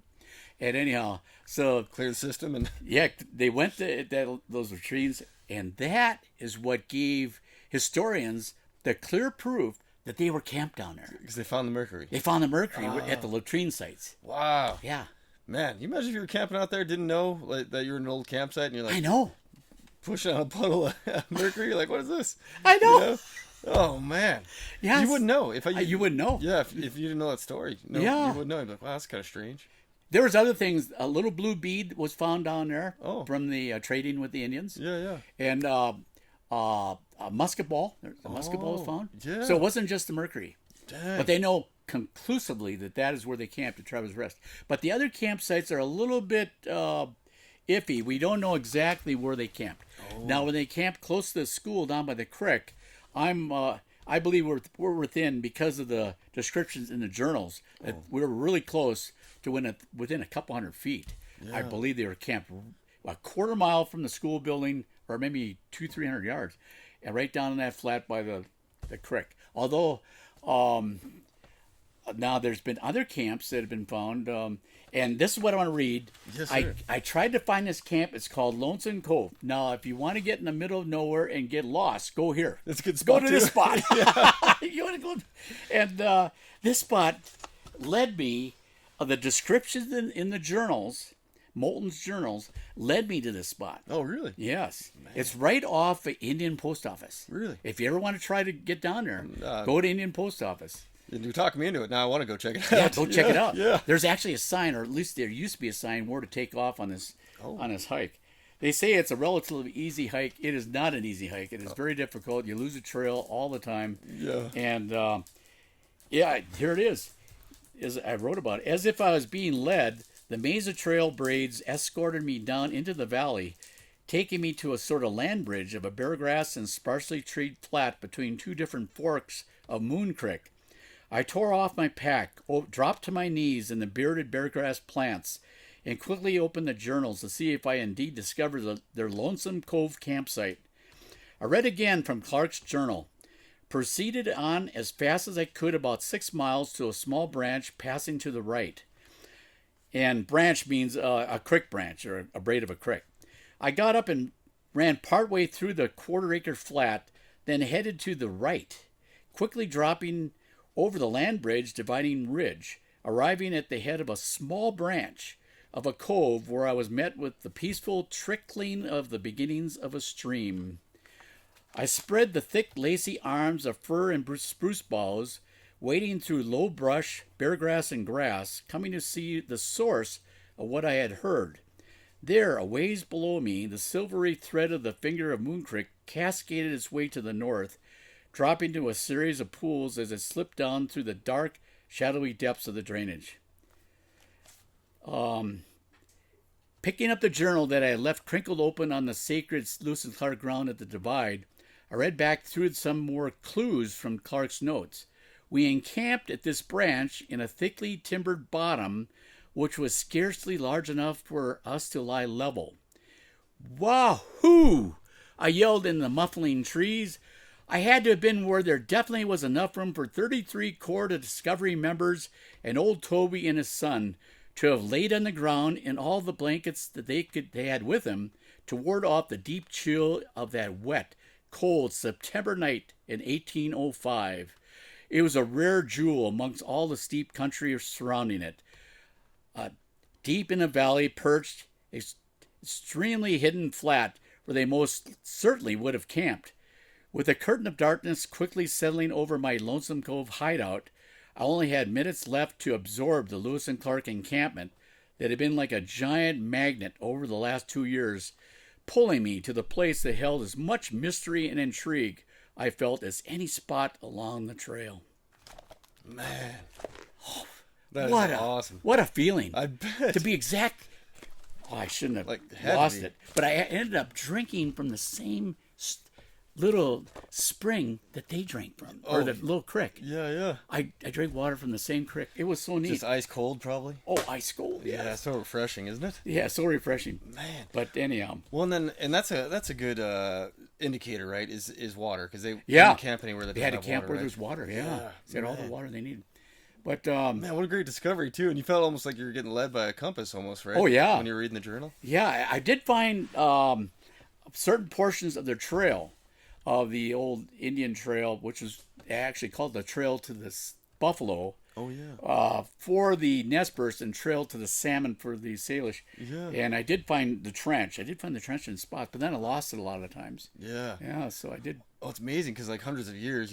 And anyhow, so Clear the system and yeah, they went to those latrines, and that is what gave historians the clear proof that they were camped down there. because they found the mercury. They found the mercury at the latrine sites. Wow. Yeah. Man, you imagine if you were camping out there, didn't know like, that you were in an old campsite, and you're like I know. pushing on a puddle of mercury. You're like, what is this? I know. You know? Oh man. Yes. You wouldn't know if You wouldn't know. Yeah, if you didn't know that story. No, Yeah. you wouldn't know. You'd be like, wow, that's kind of strange. There was other things. A little blue bead was found down there from the trading with the Indians. Yeah, yeah. And a musket ball. A musket ball was found. Yeah. So it wasn't just the mercury. Dang. But they know conclusively that is where they camped at Travis Rest. But the other campsites are a little bit iffy. We don't know exactly where they camped. Now, when they camped close to the school down by the creek, I believe we're within, because of the descriptions in the journals, that we were really close to within a couple hundred feet. I believe they were camped a quarter mile from the school building, or maybe 200-300 yards, and right down in that flat by the creek. Although now there's been other camps that have been found, and this is what I want to read. Yes, sir. I tried to find this camp. It's called Lonesome Cove. Now, if you want to get in the middle of nowhere and get lost, go here. It's a good Go spot. to too. this spot. You want to go, and this spot led me. The descriptions in the journals, Moulton's journals, led me to this spot. Oh, really? Yes. It's right off the Indian Post Office. Really? If you ever want to try to get down there, go to Indian Post Office. You talked me into it. Now I want to go check it out. Yeah, go check it out. Yeah. There's actually a sign, or at least there used to be a sign, where to take off on this hike. They say it's a relatively easy hike. It is not an easy hike. It is very difficult. You lose a trail all the time. Yeah. And here it is. As I wrote about it. As if I was being led, the maze of trail braids escorted me down into the valley, taking me to a sort of land bridge of a bare grass and sparsely treed flat between two different forks of Moon Creek. I tore off my pack, dropped to my knees in the bearded bare grass plants, and quickly opened the journals to see if I indeed discovered their Lonesome Cove campsite. I read again from Clark's journal. Proceeded on as fast as I could, about 6 miles, to a small branch passing to the right. And branch means a creek branch, or a braid of a creek. I got up and ran partway through the quarter-acre flat, then headed to the right, quickly dropping over the land bridge dividing ridge, arriving at the head of a small branch of a cove where I was met with the peaceful trickling of the beginnings of a stream. I spread the thick, lacy arms of fir and spruce boughs, wading through low brush, bare grass, and grass, coming to see the source of what I had heard. There, a ways below me, the silvery thread of the finger of Moon Creek cascaded its way to the north, dropping to a series of pools as it slipped down through the dark, shadowy depths of the drainage. Picking up the journal that I had left crinkled open on the sacred Lewis and Clark ground at the divide, I read back through some more clues from Clark's notes. We encamped at this branch in a thickly timbered bottom, which was scarcely large enough for us to lie level. Wahoo! I yelled in the muffling trees. I had to have been where there definitely was enough room for 33 Corps of Discovery members and old Toby and his son to have laid on the ground in all the blankets that they had with them to ward off the deep chill of that wet, cold September night in 1805. It was a rare jewel amongst all the steep country surrounding it. Deep in a valley perched, extremely hidden flat, where they most certainly would have camped. With a curtain of darkness quickly settling over my Lonesome Cove hideout, I only had minutes left to absorb the Lewis and Clark encampment that had been like a giant magnet over the last 2 years, pulling me to the place that held as much mystery and intrigue, I felt, as any spot along the trail. Man. That What is a awesome. What a feeling. I bet. To be exact, I shouldn't have had to lost be. it. But I ended up drinking from the same little spring that they drank from, or the little creek. Yeah, yeah. I drank water from the same creek. It was so neat. Just ice cold, probably. Oh, ice cold. Yeah, Yes. so refreshing, isn't it? Yeah, so refreshing. Man. But anyhow. Well, and that's a good indicator, right? Is water, because they Yeah. didn't camp anywhere that They had a didn't have camp water, where right? there's water. Yeah. Yeah, They had all the man. water they needed. But Man, what a great discovery too! And you felt almost like you were getting led by a compass, almost, right? Oh, yeah. When you were reading the journal. yeah, I did find certain portions of their trail, of the old Indian trail, which was actually called the Trail to the Buffalo, Oh yeah. for the nest burst, and Trail to the Salmon for the Salish. Yeah. And I did find the trench. I did find the trench in spots, but then I lost it a lot of times. Yeah. Yeah, so I did. Oh, it's amazing because like hundreds of years,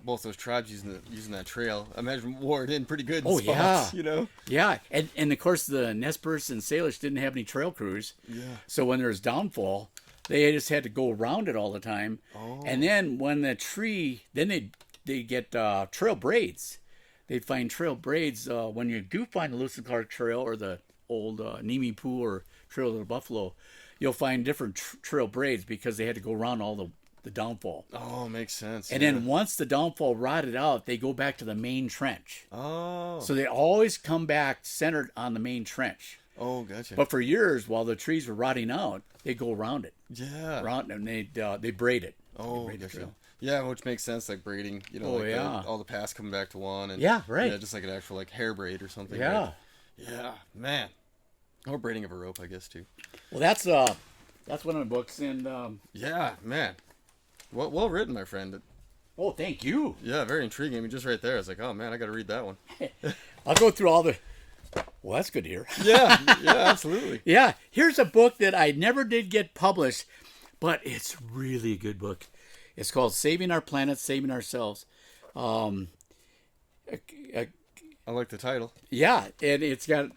both those tribes using that trail. I imagine wore it in pretty good. Oh, spots, yeah. Yeah, and of course the Nez Perce and Salish didn't have any trail crews. Yeah. So when there was downfall, they just had to go around it all the time. Oh. And then when the tree, then they get trail braids. They'd find trail braids when you do find the Lewis and Clark Trail or the old Nimi Poo or Trail of the Buffalo. You'll find different trail braids because they had to go around all the downfall. Oh, makes sense. And yeah. then once the downfall rotted out, they go back to the main trench. Oh. So they always come back centered on the main trench. Oh, gotcha. But for years, while the trees were rotting out, they go around it, yeah. and they braid it. Oh, They braid the gotcha. trail. Yeah, which makes sense, like braiding. Oh, like yeah. all the paths coming back to one. And Yeah, right. Yeah, just like an actual like hair braid or something. Yeah. Right? Yeah, man. Or braiding of a rope, I guess too. Well, that's one of my books, and Yeah, man. Well written, my friend. oh, thank you. Yeah, very intriguing. I mean, just right there, I was like, oh man, I got to read that one. I'll go through all the. Well, that's good to hear. Yeah, yeah, absolutely. Yeah, here's a book that I never did get published, but it's really a good book. It's called "Saving Our Planet, Saving Ourselves." I like the title. Yeah, and it's got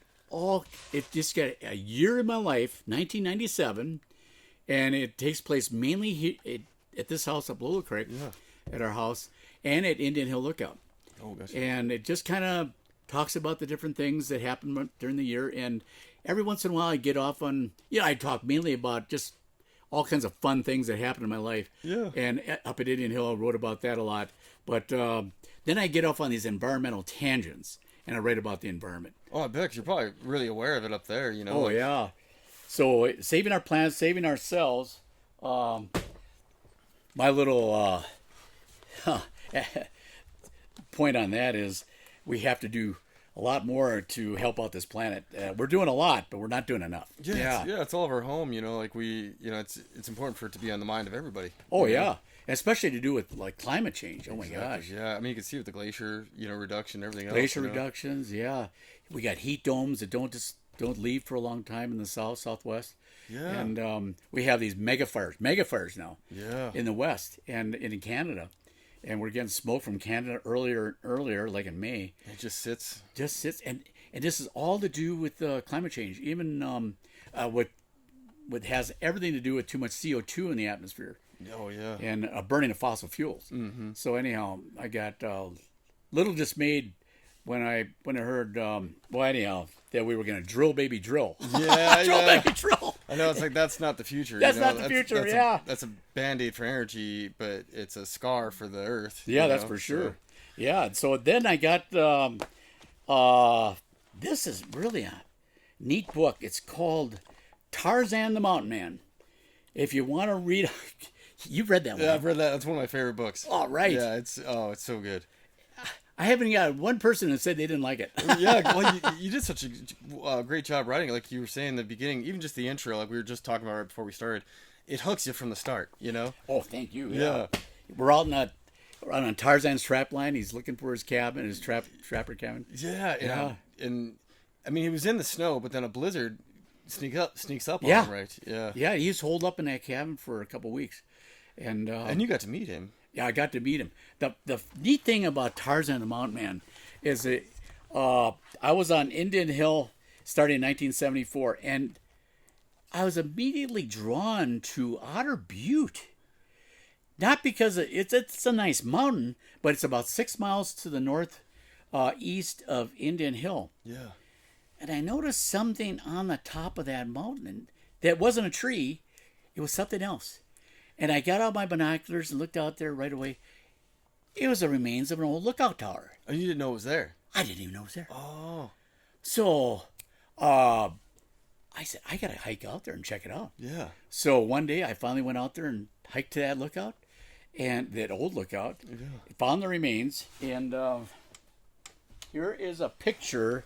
it just got a year in my life, 1997, and it takes place mainly at this house up Lolo Creek, at our house, and at Indian Hill Lookout. Oh, gosh. And it just kind of talks about the different things that happened during the year. And every once in a while I get off on, I talk mainly about just all kinds of fun things that happened in my life. Yeah. And up at Indian Hill, I wrote about that a lot. But then I get off on these environmental tangents, and I write about the environment. Oh, I bet 'cause you're probably really aware of it up there, Oh, like- yeah. So saving our planet, saving ourselves. My little point on that is we have to do a lot more to help out this planet. We're doing a lot, but we're not doing enough. Yeah, it's all of our home, like we, it's important for it to be on the mind of everybody. Oh, you know? yeah. And especially to do with like climate change. Oh, my Exactly, gosh. Yeah, I mean, you can see with the glacier, reduction, everything Glacier else. reductions, yeah. We got heat domes that don't leave for a long time in the southwest. Yeah. And we have these mega fires now. Yeah. In the west and in Canada. And we're getting smoke from Canada earlier, like in May. It just sits. And this is all to do with climate change. Even what has everything to do with too much CO2 in the atmosphere. Oh, yeah. And burning of fossil fuels. Mm-hmm. So anyhow, I got little dismayed when I heard that we were going to drill baby drill. Yeah, Drill yeah. baby drill. I know, it's like, that's not the future. That's not the future, yeah. That's a Band-Aid for energy, but it's a scar for the earth. Yeah, that's for sure. Yeah, so then I got, this is really a neat book. It's called Tarzan the Mountain Man. If you want to read, you've read that one. Yeah, I've read that. That's one of my favorite books. All right. Yeah, it's so good. I haven't got one person that said they didn't like it. Yeah, well, you did such a great job writing it. Like you were saying in the beginning, even just the intro, like we were just talking about right before we started, it hooks you from the start, Oh, thank you. Yeah. We're out on Tarzan's trap line. He's looking for his cabin, his trapper cabin. Yeah. And I mean, he was in the snow, but then a blizzard sneaks up on Yeah. him, right? Yeah. Yeah, he's holed up in that cabin for a couple weeks. And And you got to meet him. yeah, I got to meet him. The neat thing about Tarzan the Mountain Man is that I was on Indian Hill starting in 1974, and I was immediately drawn to Otter Butte. Not because it's a nice mountain, but it's about 6 miles to the north east of Indian Hill. Yeah. And I noticed something on the top of that mountain that wasn't a tree. It was something else. And I got out my binoculars and looked out there right away. It was the remains of an old lookout tower. Oh, you didn't know it was there? I didn't even know it was there. Oh. So, I said, I got to hike out there and check it out. Yeah. So one day I finally went out there and hiked to that lookout, and that old lookout, found the remains, and here is a picture.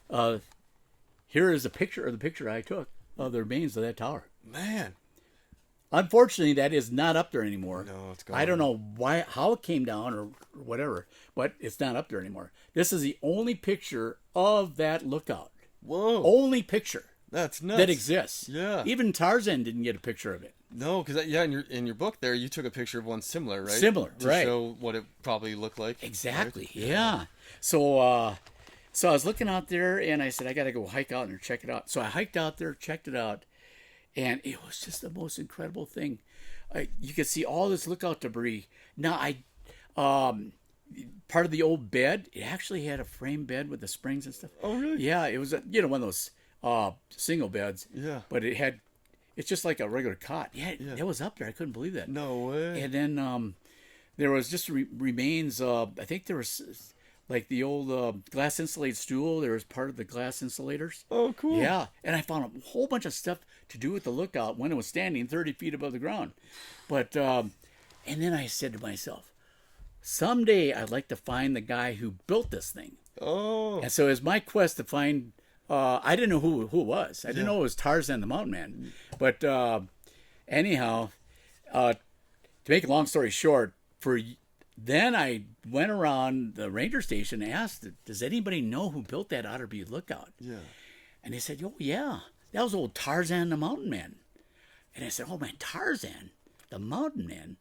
Here is a picture of the picture I took of the remains of that tower. Man. Unfortunately, that is not up there anymore. No, it's gone. I don't know how it came down or whatever, but it's not up there anymore. This is the only picture of that lookout. Whoa. Only picture That's nuts. that exists. Yeah. Even Tarzan didn't get a picture of it. No, because in your book there, you took a picture of one similar, right? Similar, to right. show what it probably looked like. Exactly. Right? Yeah. So so I was looking out there, and I said, I got to go hike out and check it out. So I hiked out there, checked it out, and it was just the most incredible thing. You could see all this lookout debris. Now, part of the old bed, it actually had a frame bed with the springs and stuff. Oh, really? Yeah, it was one of those single beds. Yeah. But it's just like a regular cot. Yeah, it was up there. I couldn't believe that. No way. And then there was just remains. I think there was like the old glass insulated stool. There was part of the glass insulators. Oh, cool. Yeah, and I found a whole bunch of stuff to do with the lookout when it was standing 30 feet above the ground. But and then I said to myself, someday I'd like to find the guy who built this thing. Oh. And so it was my quest to find. I didn't know who it was. I didn't know it was Tarzan the Mountain Man. But anyhow, to make a long story short, then I went around the ranger station and asked, does anybody know who built that Otter Butte lookout? Yeah. And they said, oh, yeah, that was old Tarzan the Mountain Man. And I said, oh, man, Tarzan the Mountain Man?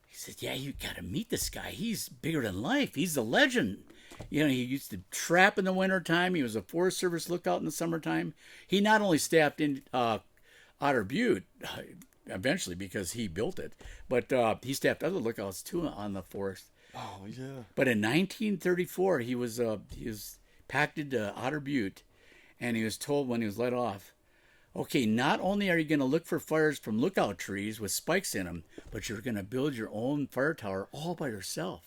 He said, yeah, you got to meet this guy. He's bigger than life. He's the legend. You know, he used to trap in the wintertime. He was a Forest Service lookout in the summertime. He not only staffed in Otter Butte eventually because he built it, but he staffed other lookouts too on the forest. Oh, yeah. But in 1934, he was packed into Otter Butte, and he was told when he was let off, okay, not only are you going to look for fires from lookout trees with spikes in them, but you're going to build your own fire tower all by yourself.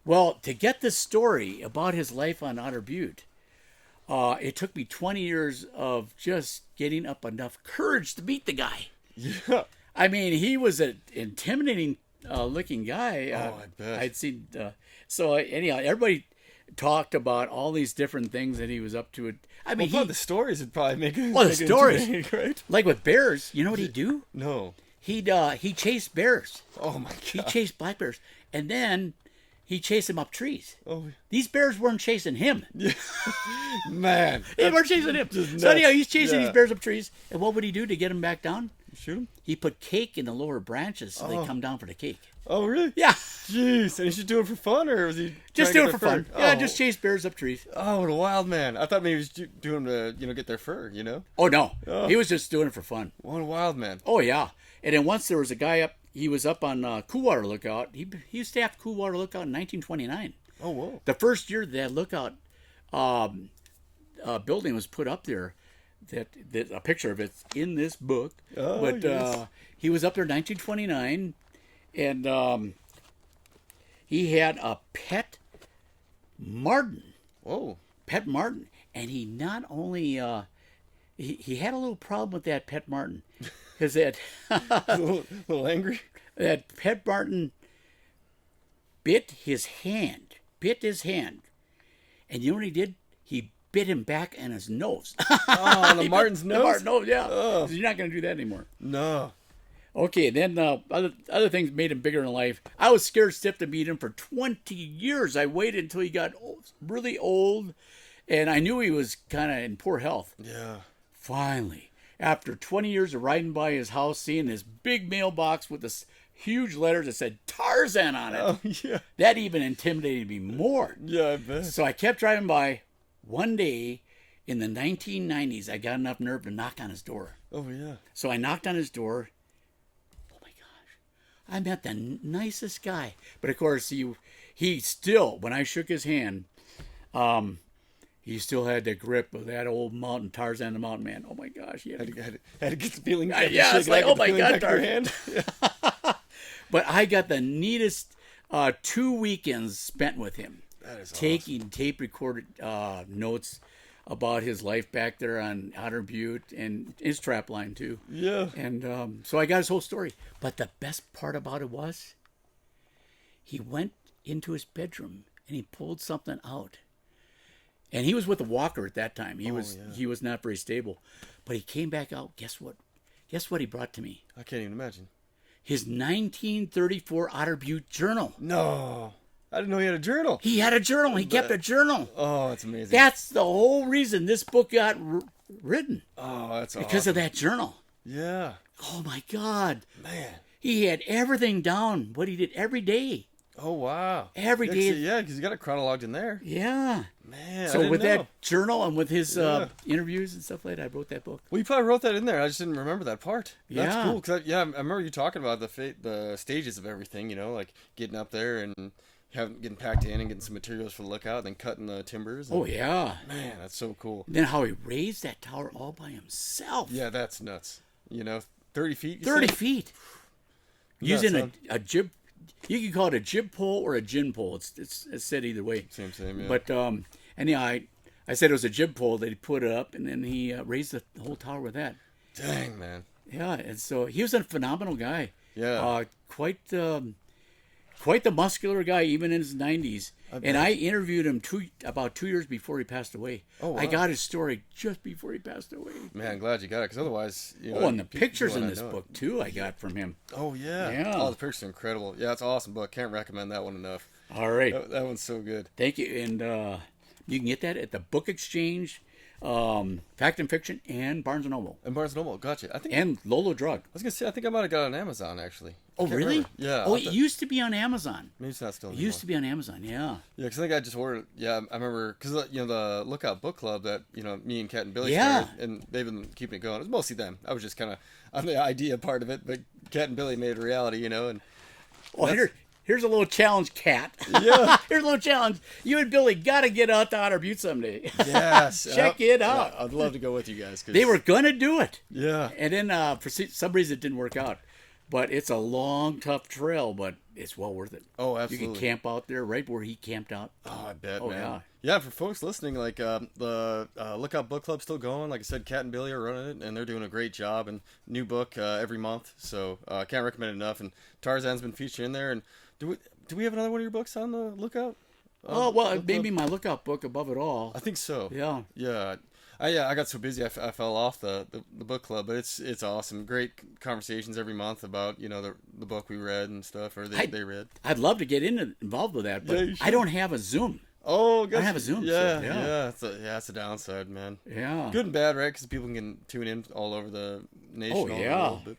Well, to get this story about his life on Otter Butte, it took me 20 years of just getting up enough courage to meet the guy. Yeah. I mean, he was an intimidating looking guy. I bet. I'd seen. So anyhow, everybody talked about all these different things that he was up to. I mean, the stories would probably make it. Well, the stories, right? Like with bears, you know what he'd do? No. He chased bears. Oh my God. He chased black bears, and then he chased them up trees. Oh. These bears weren't chasing him. Yeah. Man. They weren't chasing him. So anyhow, he's chasing these bears up trees, and what would he do to get them back down? Shoot him? He put cake in the lower branches so they come down for the cake. Oh, really? Yeah. Jeez. And he should do it for fun, or was he Just trying do to it get for their fun. fur? Yeah, Oh. just chase bears up trees. Oh, what a wild man. I thought maybe he was doing to, get their fur, Oh, no. Oh. He was just doing it for fun. What a wild man. Oh, yeah. And then once there was a guy up, he was up on Coolwater Lookout. He staffed Coolwater Lookout in 1929. Oh, whoa. The first year that lookout building was put up there, that a picture of it's in this book. Oh, but yes. he was up there in 1929, and he had a pet marten. Whoa. Pet marten, and he not only he had a little problem with that pet marten, because that a little angry. that pet marten bit his hand, and you know what he did? He bit him back on his nose. Oh, the Martin's nose? The Martin nose, yeah. Oh. You're not going to do that anymore. No. Okay, then other things made him bigger in life. I was scared stiff to meet him for 20 years. I waited until he got really old, and I knew he was kind of in poor health. Yeah. Finally, after 20 years of riding by his house, seeing this big mailbox with this huge letters that said Tarzan on it, Oh, yeah. that even intimidated me more. Yeah, I bet. So I kept driving by. One day in the 1990s, I got enough nerve to knock on his door. Oh, yeah. So I knocked on his door. Oh my gosh. I met the nicest guy. But of course, he still, when I shook his hand, he still had the grip of that old mountain Tarzan the Mountain Man. Oh my gosh, he had Had to get the feeling. yeah, it's like, oh my God, your hand. But I got the neatest 2 weekends spent with him. That is taking tape recorded notes about his life back there on Otter Butte and his trap line too. Yeah. And so I got his whole story. But the best part about it was he went into his bedroom and he pulled something out. And he was with a walker at that time. He was not very stable. But he came back out. Guess what? Guess what he brought to me? I can't even imagine. His 1934 Otter Butte journal. No. I didn't know he had a journal. He had a journal. He kept a journal. Oh, that's amazing. That's the whole reason this book got written. Oh, that's awesome. Because of that journal. Yeah. Oh, my God. Man. He had everything down, what he did every day. Oh, wow. Every day. Yeah, because you got it chronologed in there. Yeah. Man, so with that journal and with his interviews and stuff like that, I wrote that book. Well, you probably wrote that in there. I just didn't remember that part. That's Yeah. cool. Cause I remember you talking about the stages of everything, you know, like getting up there and getting packed in and getting some materials for the lookout and then cutting the timbers. And, Oh, yeah. Man, that's so cool. And then how he raised that tower all by himself. Yeah, that's nuts. You know, 30 feet? 30 feet. Using son. a jib. You can call it a jib pole or a gin pole. It's said either way. Same, yeah. But, anyhow, I said it was a jib pole that he put up, and then he raised the whole tower with that. Dang, man. Yeah, and so he was a phenomenal guy. Yeah. Quite the muscular guy, even in his 90s. And I interviewed him about 2 years before he passed away. Oh, wow. I got his story just before he passed away. Man, I'm glad you got it, because otherwise... You know, Oh, and the pictures in people this don't know book, too, I got from him. Oh, yeah. Yeah. Oh, the pictures are incredible. Yeah, it's an awesome book. Can't recommend that one enough. All right. That one's so good. Thank you. And you can get that at the Book Exchange, Fact and Fiction, and Barnes & Noble. And Barnes & Noble, gotcha. And Lolo Drug. I was going to say, I think I might have got it on Amazon, actually. Oh, really? Remember. Yeah. Oh, it used to be on Amazon. Maybe it's not still It anymore. used to be on Amazon, yeah. Yeah, because I think I just ordered. Yeah, I remember because you know the Lookout Book Club that me and Kat and Billy Yeah. started, and they've been keeping it going. It was mostly them. I was just kind of on the idea part of it, but Kat and Billy made it a reality, and Oh, here's a little challenge, Kat. Yeah. Here's a little challenge. You and Billy got to get out to Otter Butte someday. yes, Check it out. Yeah, I'd love to go with you guys. 'Cause, They were going to do it. Yeah. And then for some reason it didn't work out. But it's a long, tough trail, but it's well worth it. Oh, You absolutely. can camp out there right where he camped out. Oh, I bet, Oh, man. yeah. Yeah, for folks listening, like the Lookout Book Club's still going. Like I said, Kat and Billy are running it, and they're doing a great job. And new book every month, so I can't recommend it enough. And Tarzan's been featured in there. And do we have another one of your books on the Lookout? Oh, well, Book maybe Club? my Lookout book above it all. I think so. Yeah. Yeah. I got so busy I fell off the book club, but it's awesome. Great conversations every month about the book we read and stuff, or they read. I'd love to get involved with that, but Yeah, you should. I don't have a Zoom. Oh, I have a Zoom. Yeah, so, yeah. It's a downside, man. Yeah. Good and bad, right? Because people can tune in all over the nation. Oh, all over the yeah. world, but...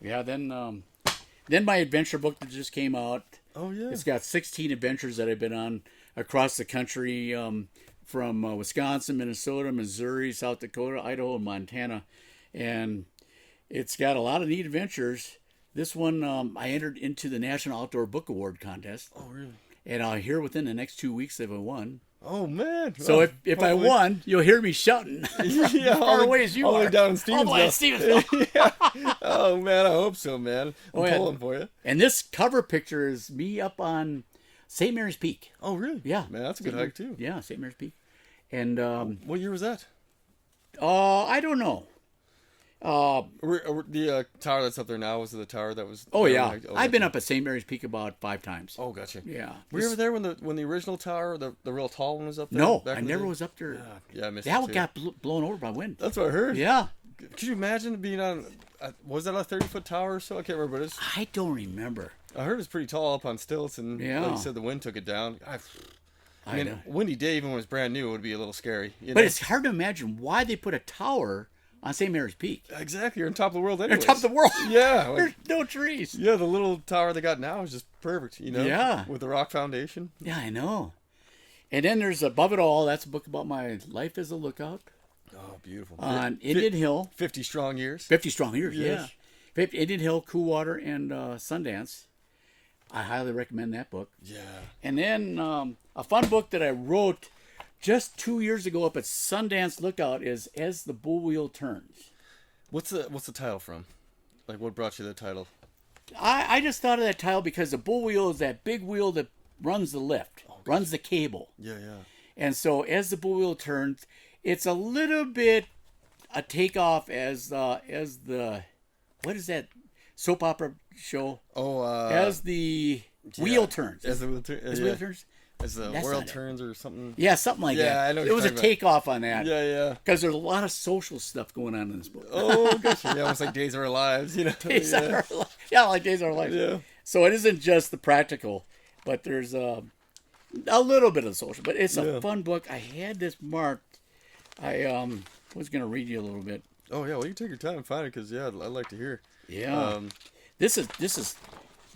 Yeah, then my adventure book that just came out. Oh yeah. It's got 16 adventures that I've been on across the country, from Wisconsin, Minnesota, Missouri, South Dakota, Idaho, and Montana. And it's got a lot of neat adventures. This one, I entered into the National Outdoor Book Award contest. Oh really? And I'll hear within the next 2 weeks if I won. Oh man. So Well, if I hopefully- won, you'll hear me shouting. Yeah, as far away as you all the are. way down in All the way in Stevensville. Stevensville. Yeah. Oh man, I hope so, man. I'm Oh, yeah. pulling for you. And this cover picture is me up on St. Mary's Peak. Oh really? Yeah. Man, that's a good St. hike too. Yeah, St. Mary's Peak. And What year was that? I don't know. The tower that's up there now was the tower that was. Oh yeah, Oh, I've been up at St. Mary's Peak about 5 times. Oh, gotcha. Yeah. Were you ever there when the original tower, the real tall one, was up there? No, back I in the never day? was up there. Yeah, I missed That it one too. got blown over by wind. That's what I heard. Yeah. Could you imagine being on? Was that a 30-foot tower or so? I can't remember. But it's, I don't remember. I heard it's pretty tall up on stilts, and like Yeah. you said, the wind took it down. I know. windy day, even when it was brand new, it would be a little scary. But it's hard to imagine why they put a tower on St. Mary's Peak. exactly, you're on top of the world They're anyway. top of the world. Yeah, like, There's no trees. yeah. The little tower they got now is just perfect. Yeah. with the rock foundation. Yeah, I know. And then there's Above It All. That's a book about my life as a lookout Oh, beautiful. on Indian Hill. 50 strong years. 50 strong years, Yes. yeah. Indian Hill, Coolwater, and Sundance. I highly recommend that book. Yeah. And then a fun book that I wrote just 2 years ago up at Sundance Lookout is As the Bull Wheel Turns. What's the title from? Like, what brought you the title? I just thought of that title because the bull wheel is that big wheel that runs the lift, runs the cable. Yeah, yeah. And so As the Bull Wheel Turns, it's a little bit a takeoff as the what is that soap opera show? As the wheel turns. As the wheel turns. As the wheel turns. As the world turns or something. Yeah, something like that. I know what it was a takeoff on that. Yeah, yeah. Because there's a lot of social stuff going on in this book. Oh, gosh. Yeah, almost like Days of Our Lives, you know. Days of Our Lives. Yeah, like Days of Our Lives. Yeah. So it isn't just the practical, but there's a little bit of social. But it's a fun book. I had this marked. I was going to read you a little bit. Oh, yeah. Well, you take your time and find it because, yeah, I'd like to hear. Yeah. This is.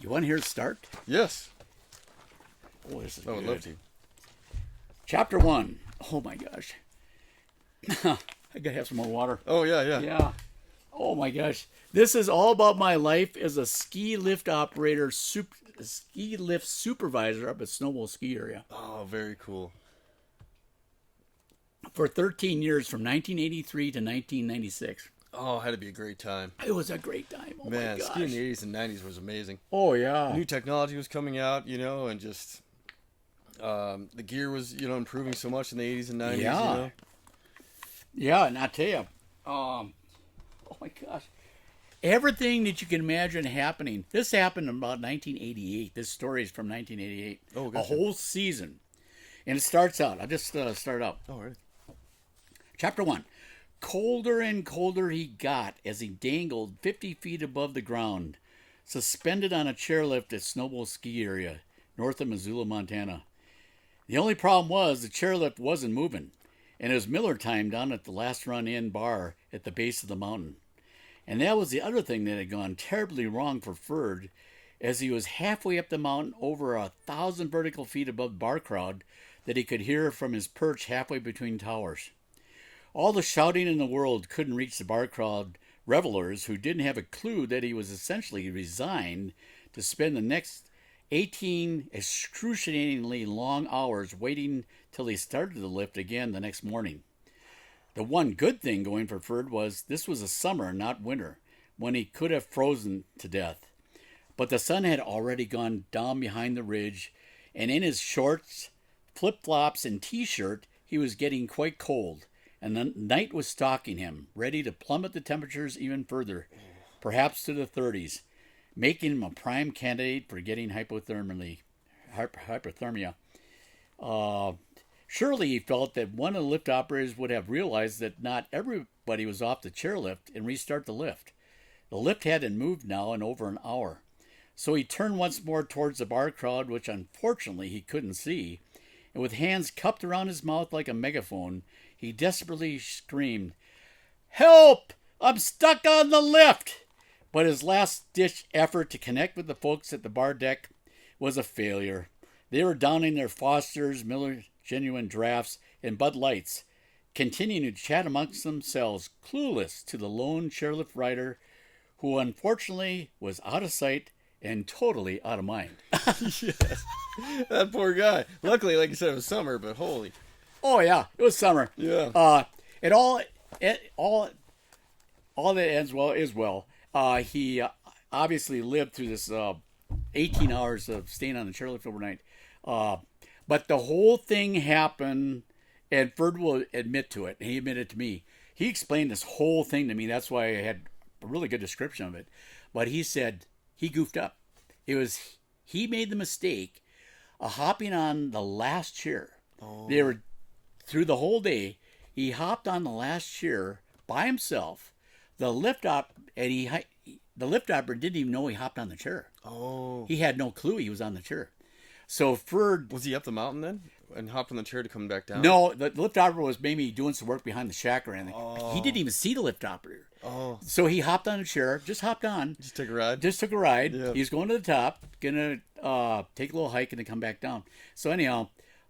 You want to hear it start? Yes. Oh, this is I would good. love to. Chapter 1. Oh, my gosh. I got to have some more water. Oh, yeah, yeah. Yeah. Oh, my gosh. This is all about my life as a ski lift operator, ski lift supervisor up at Snowball Ski Area. Oh, very cool. For 13 years, from 1983 to 1996. Oh, it had to be a great time. It was a great time. Oh, Man, my gosh. skiing in the 80s and 90s was amazing. Oh, yeah. New technology was coming out, you know, and just the gear was, you know, improving so much in the 80s and 90s, Yeah. you know. Yeah, and I tell you, oh, my gosh. Everything that you can imagine happening. This happened in about 1988. This story is from 1988. Oh, gotcha. A whole season. And it starts out. I'll just start out. Oh, right. Chapter 1. Colder and colder he got as he dangled 50 feet above the ground, suspended on a chairlift at Snowball Ski Area, north of Missoula, Montana. The only problem was the chairlift wasn't moving, and it was Miller time down at the last run-in bar at the base of the mountain. And that was the other thing that had gone terribly wrong for Ferd, as he was halfway up the mountain over 1,000 vertical feet above the bar crowd that he could hear from his perch halfway between towers. All the shouting in the world couldn't reach the bar crowd revelers who didn't have a clue that he was essentially resigned to spend the next 18 excruciatingly long hours waiting till he started the lift again the next morning. The one good thing going for Ferd was this was a summer, not winter, when he could have frozen to death. But the sun had already gone down behind the ridge, and in his shorts, flip-flops, and t-shirt, he was getting quite cold, and the night was stalking him, ready to plummet the temperatures even further, perhaps to the 30s, making him a prime candidate for getting hypothermia. Surely he felt that one of the lift operators would have realized that not everybody was off the chairlift and restart the lift. The lift hadn't moved now in over an hour. So he turned once more towards the bar crowd, which unfortunately he couldn't see, and with hands cupped around his mouth like a megaphone, he desperately screamed, "Help! I'm stuck on the lift!" But his last-ditch effort to connect with the folks at the bar deck was a failure. They were downing their Fosters, Miller Genuine Drafts, and Bud Lights, continuing to chat amongst themselves, clueless to the lone chairlift rider, who unfortunately was out of sight and totally out of mind. Yes. That poor guy. Luckily, like you said, it was summer, but holy. Oh, yeah. It was summer. Yeah. All that ends well is well. He obviously lived through this 18 hours of staying on the chairlift overnight. But the whole thing happened, and Ferd will admit to it. And he admitted to me. He explained this whole thing to me. That's why I had a really good description of it. But he said he goofed up. He made the mistake of hopping on the last chair. Oh. They were through the whole day. He hopped on the last chair by himself. The lift operator didn't even know he hopped on the chair. Oh. He had no clue he was on the chair. So Ferd... Was he up the mountain then? And hopped on the chair to come back down? No, the lift operator was maybe doing some work behind the shack or anything. Oh. He didn't even see the lift operator. Oh. So he hopped on the chair, just hopped on. Just took a ride? Just took a ride. Yeah. He's going to the top, going to take a little hike and then come back down. So anyhow,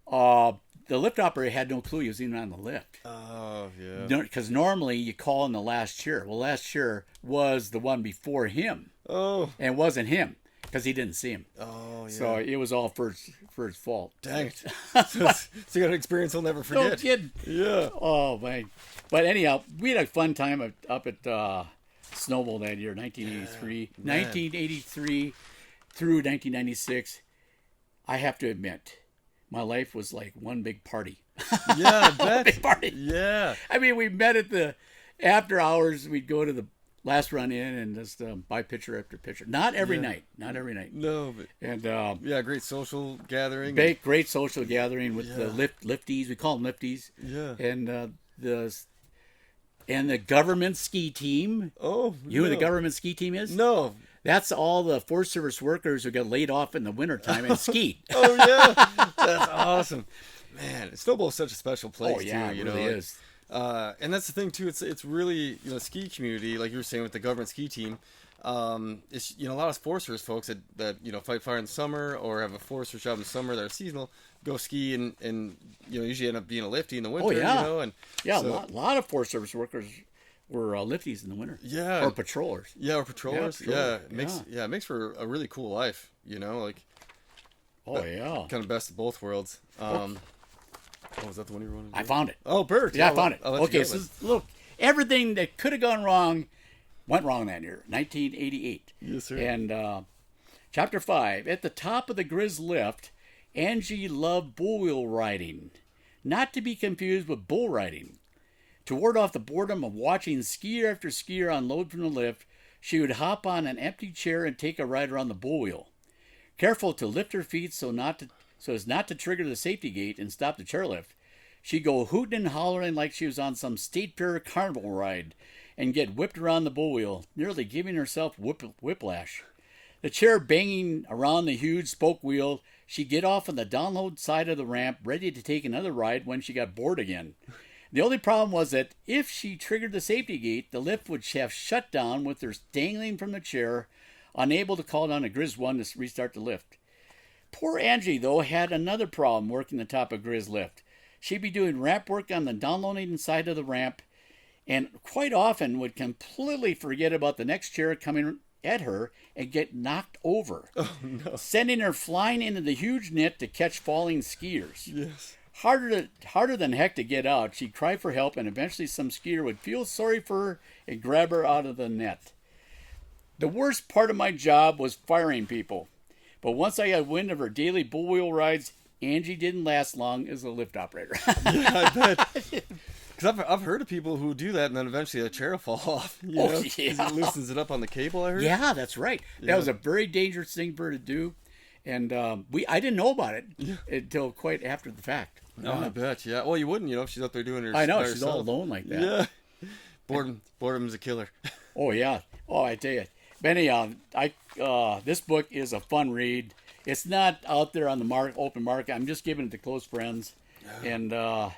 the lift operator had no clue he was even on the lift. Oh, yeah. Because normally you call in the last chair. Well, last chair was the one before him. Oh. And it wasn't him. because he didn't see him. Oh, yeah. So it was all for his fault. Dang it. So you got an experience he'll never forget. No kidding. Yeah. Oh, man. But anyhow, we had a fun time up at Snowball that year, 1983. Yeah, 1983 through 1996, I have to admit, my life was like one big party. Yeah, I bet. Big party. Yeah. I mean, we met at the after hours. We'd go to the last run in and just buy pitcher after pitcher. Not every night. Not every night. No, but And yeah, great social gathering. great social gathering with the lifties. We call them lifties. Yeah. And the government ski team. Oh, You know who the government ski team is? No. That's all the Forest Service workers who got laid off in the wintertime and skied. Oh, yeah. That's awesome. Man, Snowball's such a special place, Oh, yeah, too. it really is. And that's the thing, too. It's really, ski community, like you were saying with the government ski team. It's, a lot of Forest Service folks that fight fire in the summer or have a Forest Service job in the summer that are seasonal, go ski and usually end up being a lifty in the winter, and Yeah, so, a lot of Forest Service workers were lifties in the winter. Yeah. Or patrollers. Yeah, or patrollers. Yeah, it Yeah. makes for a really cool life, like. Oh, yeah. Kind of best of both worlds. Oh, was that the one you were wanting to do? I found it. Oh, Bert. Yeah, I found it. I'll let you Okay, go so then. look, everything that could have gone wrong went wrong that year, 1988. Yes, sir. And Chapter 5, at the top of the Grizz lift, Angie loved bull wheel riding, not to be confused with bull riding. To ward off the boredom of watching skier after skier unload from the lift, she would hop on an empty chair and take a ride around the bull wheel. Careful to lift her feet so as not to trigger the safety gate and stop the chairlift, she'd go hooting and hollering like she was on some state fair carnival ride and get whipped around the bull wheel, nearly giving herself whiplash. The chair banging around the huge spoke wheel, she'd get off on the download side of the ramp, ready to take another ride when she got bored again. The only problem was that if she triggered the safety gate, the lift would have shut down with her dangling from the chair, unable to call down a Grizz 1 to restart the lift. Poor Angie, though, had another problem working the top of Grizz lift. She'd be doing ramp work on the downloading side of the ramp, and quite often would completely forget about the next chair coming at her and get knocked over, sending her flying into the huge net to catch falling skiers. Yes. Harder than heck to get out. She'd cry for help, and eventually some skier would feel sorry for her and grab her out of the net. The worst part of my job was firing people. But once I got wind of her daily bull wheel rides, Angie didn't last long as a lift operator. Yeah, I bet. Because I've heard of people who do that and then eventually the chair will fall off. You know? 'Cause it loosens it up on the cable, I heard. Yeah, that's right. That was a very dangerous thing for her to do. And I didn't know about it until quite after the fact. No, I bet. Yeah. Well, you wouldn't, if she's out there doing her. I know, by she's herself. all alone like that. Yeah. Boredom's a killer. Oh, yeah. Oh, I tell you. But anyhow, this book is a fun read. It's not out there on the open market. I'm just giving it to close friends. And oh,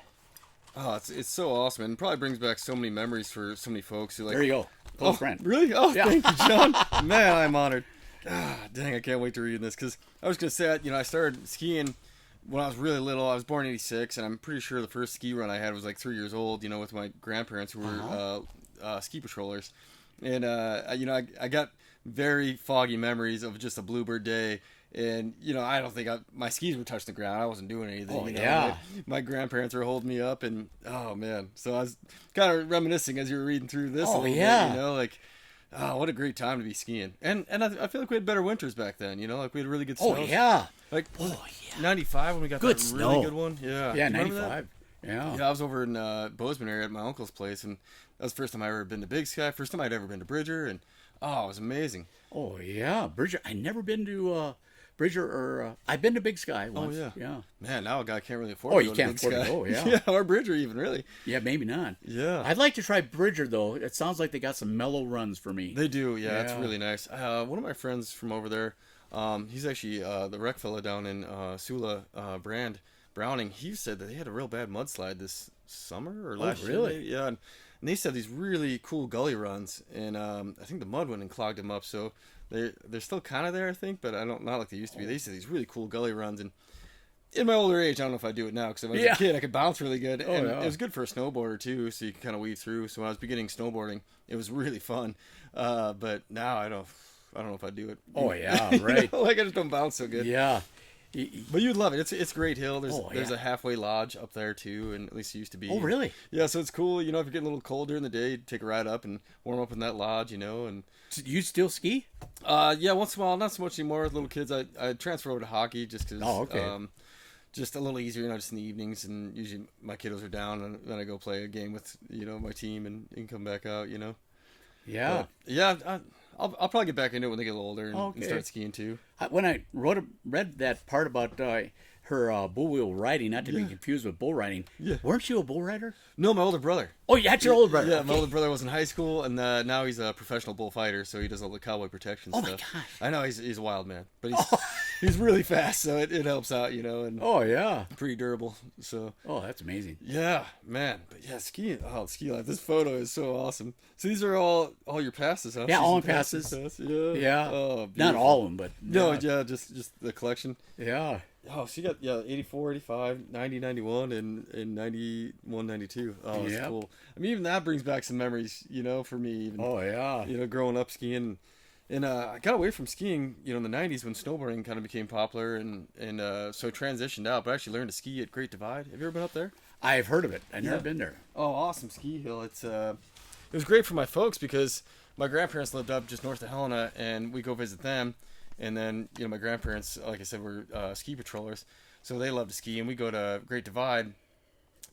it's so awesome, and it probably brings back so many memories for so many folks who like. there you go, close friend. Really? Oh, Yeah. thank you, John. Man, I'm honored. Dang, I can't wait to read this because I was gonna say, I started skiing when I was really little. I was born in '86, and I'm pretty sure the first ski run I had was like 3 years old. With my grandparents who were ski patrollers, and I got very foggy memories of just a bluebird day. And, I don't think my skis were touching the ground. I wasn't doing anything. Oh, yeah. My grandparents were holding me up, and, oh, man. So I was kind of reminiscing as you were reading through this a little bit, oh, what a great time to be skiing. And I feel like we had better winters back then, like we had really good snow. Oh, yeah. Like, 95 when we got Good that snow. really good one? Yeah. Yeah, You remember 95. Yeah. Yeah, I was over in Bozeman area at my uncle's place, and that was the first time I ever been to Big Sky, first time I'd ever been to Bridger, and, oh, it was amazing. Oh, yeah. Bridger. I never been to Bridger or I've been to Big Sky once. Oh, yeah. Yeah. Man, now a guy can't really afford Oh, to you go can't to Big afford to Sky. go, yeah. Yeah, or Bridger even, really. Yeah, maybe not. Yeah. I'd like to try Bridger, though. It sounds like they got some mellow runs for me. They do, yeah. It's Yeah. really nice. One of my friends from over there, he's actually the rec fella down in Sula, Browning. He said that they had a real bad mudslide this summer or last year. really? Maybe. Yeah, and they said these really cool gully runs, and I think the mud went and clogged them up, so they're still kind of there, I think, but not like they used to be. They said these really cool gully runs, and in my older age, I don't know if I do it now, because when I was a kid, I could bounce really good, and it was good for a snowboarder, too, so you could kind of weave through. So when I was beginning snowboarding, it was really fun, but now I don't I don't know if I'd do it. Oh yeah, right. Like I just don't bounce so good. Yeah. But you'd love it. It's a great hill. There's yeah. a halfway lodge up there too, and at least it used to be. Oh really? Yeah, so it's cool. You know, if you're getting a little cold during the day, take a ride up and warm up in that lodge. You know, and You still ski? yeah, once in a while, not so much anymore. With little kids, I transfer over to hockey just because. Oh, okay. Just a little easier, you know, just in the evenings, and usually my kiddos are down, and then I go play a game with, you know, my team, and come back out, you know. Yeah. But, yeah, I'll probably get back into it when they get a little older and start skiing too. When I read that part about her bull wheel riding, not to be confused with bull riding. Yeah. Weren't you a bull rider? No, my older brother. Oh, that's your older brother. Yeah, okay. my older brother was in high school, and now he's a professional bullfighter, so he does all the cowboy protection stuff. Oh my gosh. I know he's a wild man, but he's really fast, so it helps out, you know, and Oh yeah. pretty durable. So Oh, that's amazing. yeah, man. But yeah, ski life. This photo is so awesome. So these are all your passes, huh? Yeah, all Season my passes. Yeah. Yeah. Oh, Not beautiful. all of them, but No, yeah, just the collection. yeah. Oh, so you got 84, 85, 90, 91, and 91, 92. Oh, it's Yep. cool. I mean, even that brings back some mememories, you know, for me. Even, Oh yeah. you know, growing up skiing. And I got away from skiing, you know, in the 90s when snowboarding kind of became popular, and so transitioned out. But I actually learned to ski at Great Divide. Have you ever been up there? I've heard of it. I've never Yeah. been there. Oh, awesome ski hill. It was great for my folks because my grandparents lived up just north of Helena, and we go visit them. And then, you know, my grandparents, like I said, were ski patrollers, so they love to ski, and we go to Great Divide.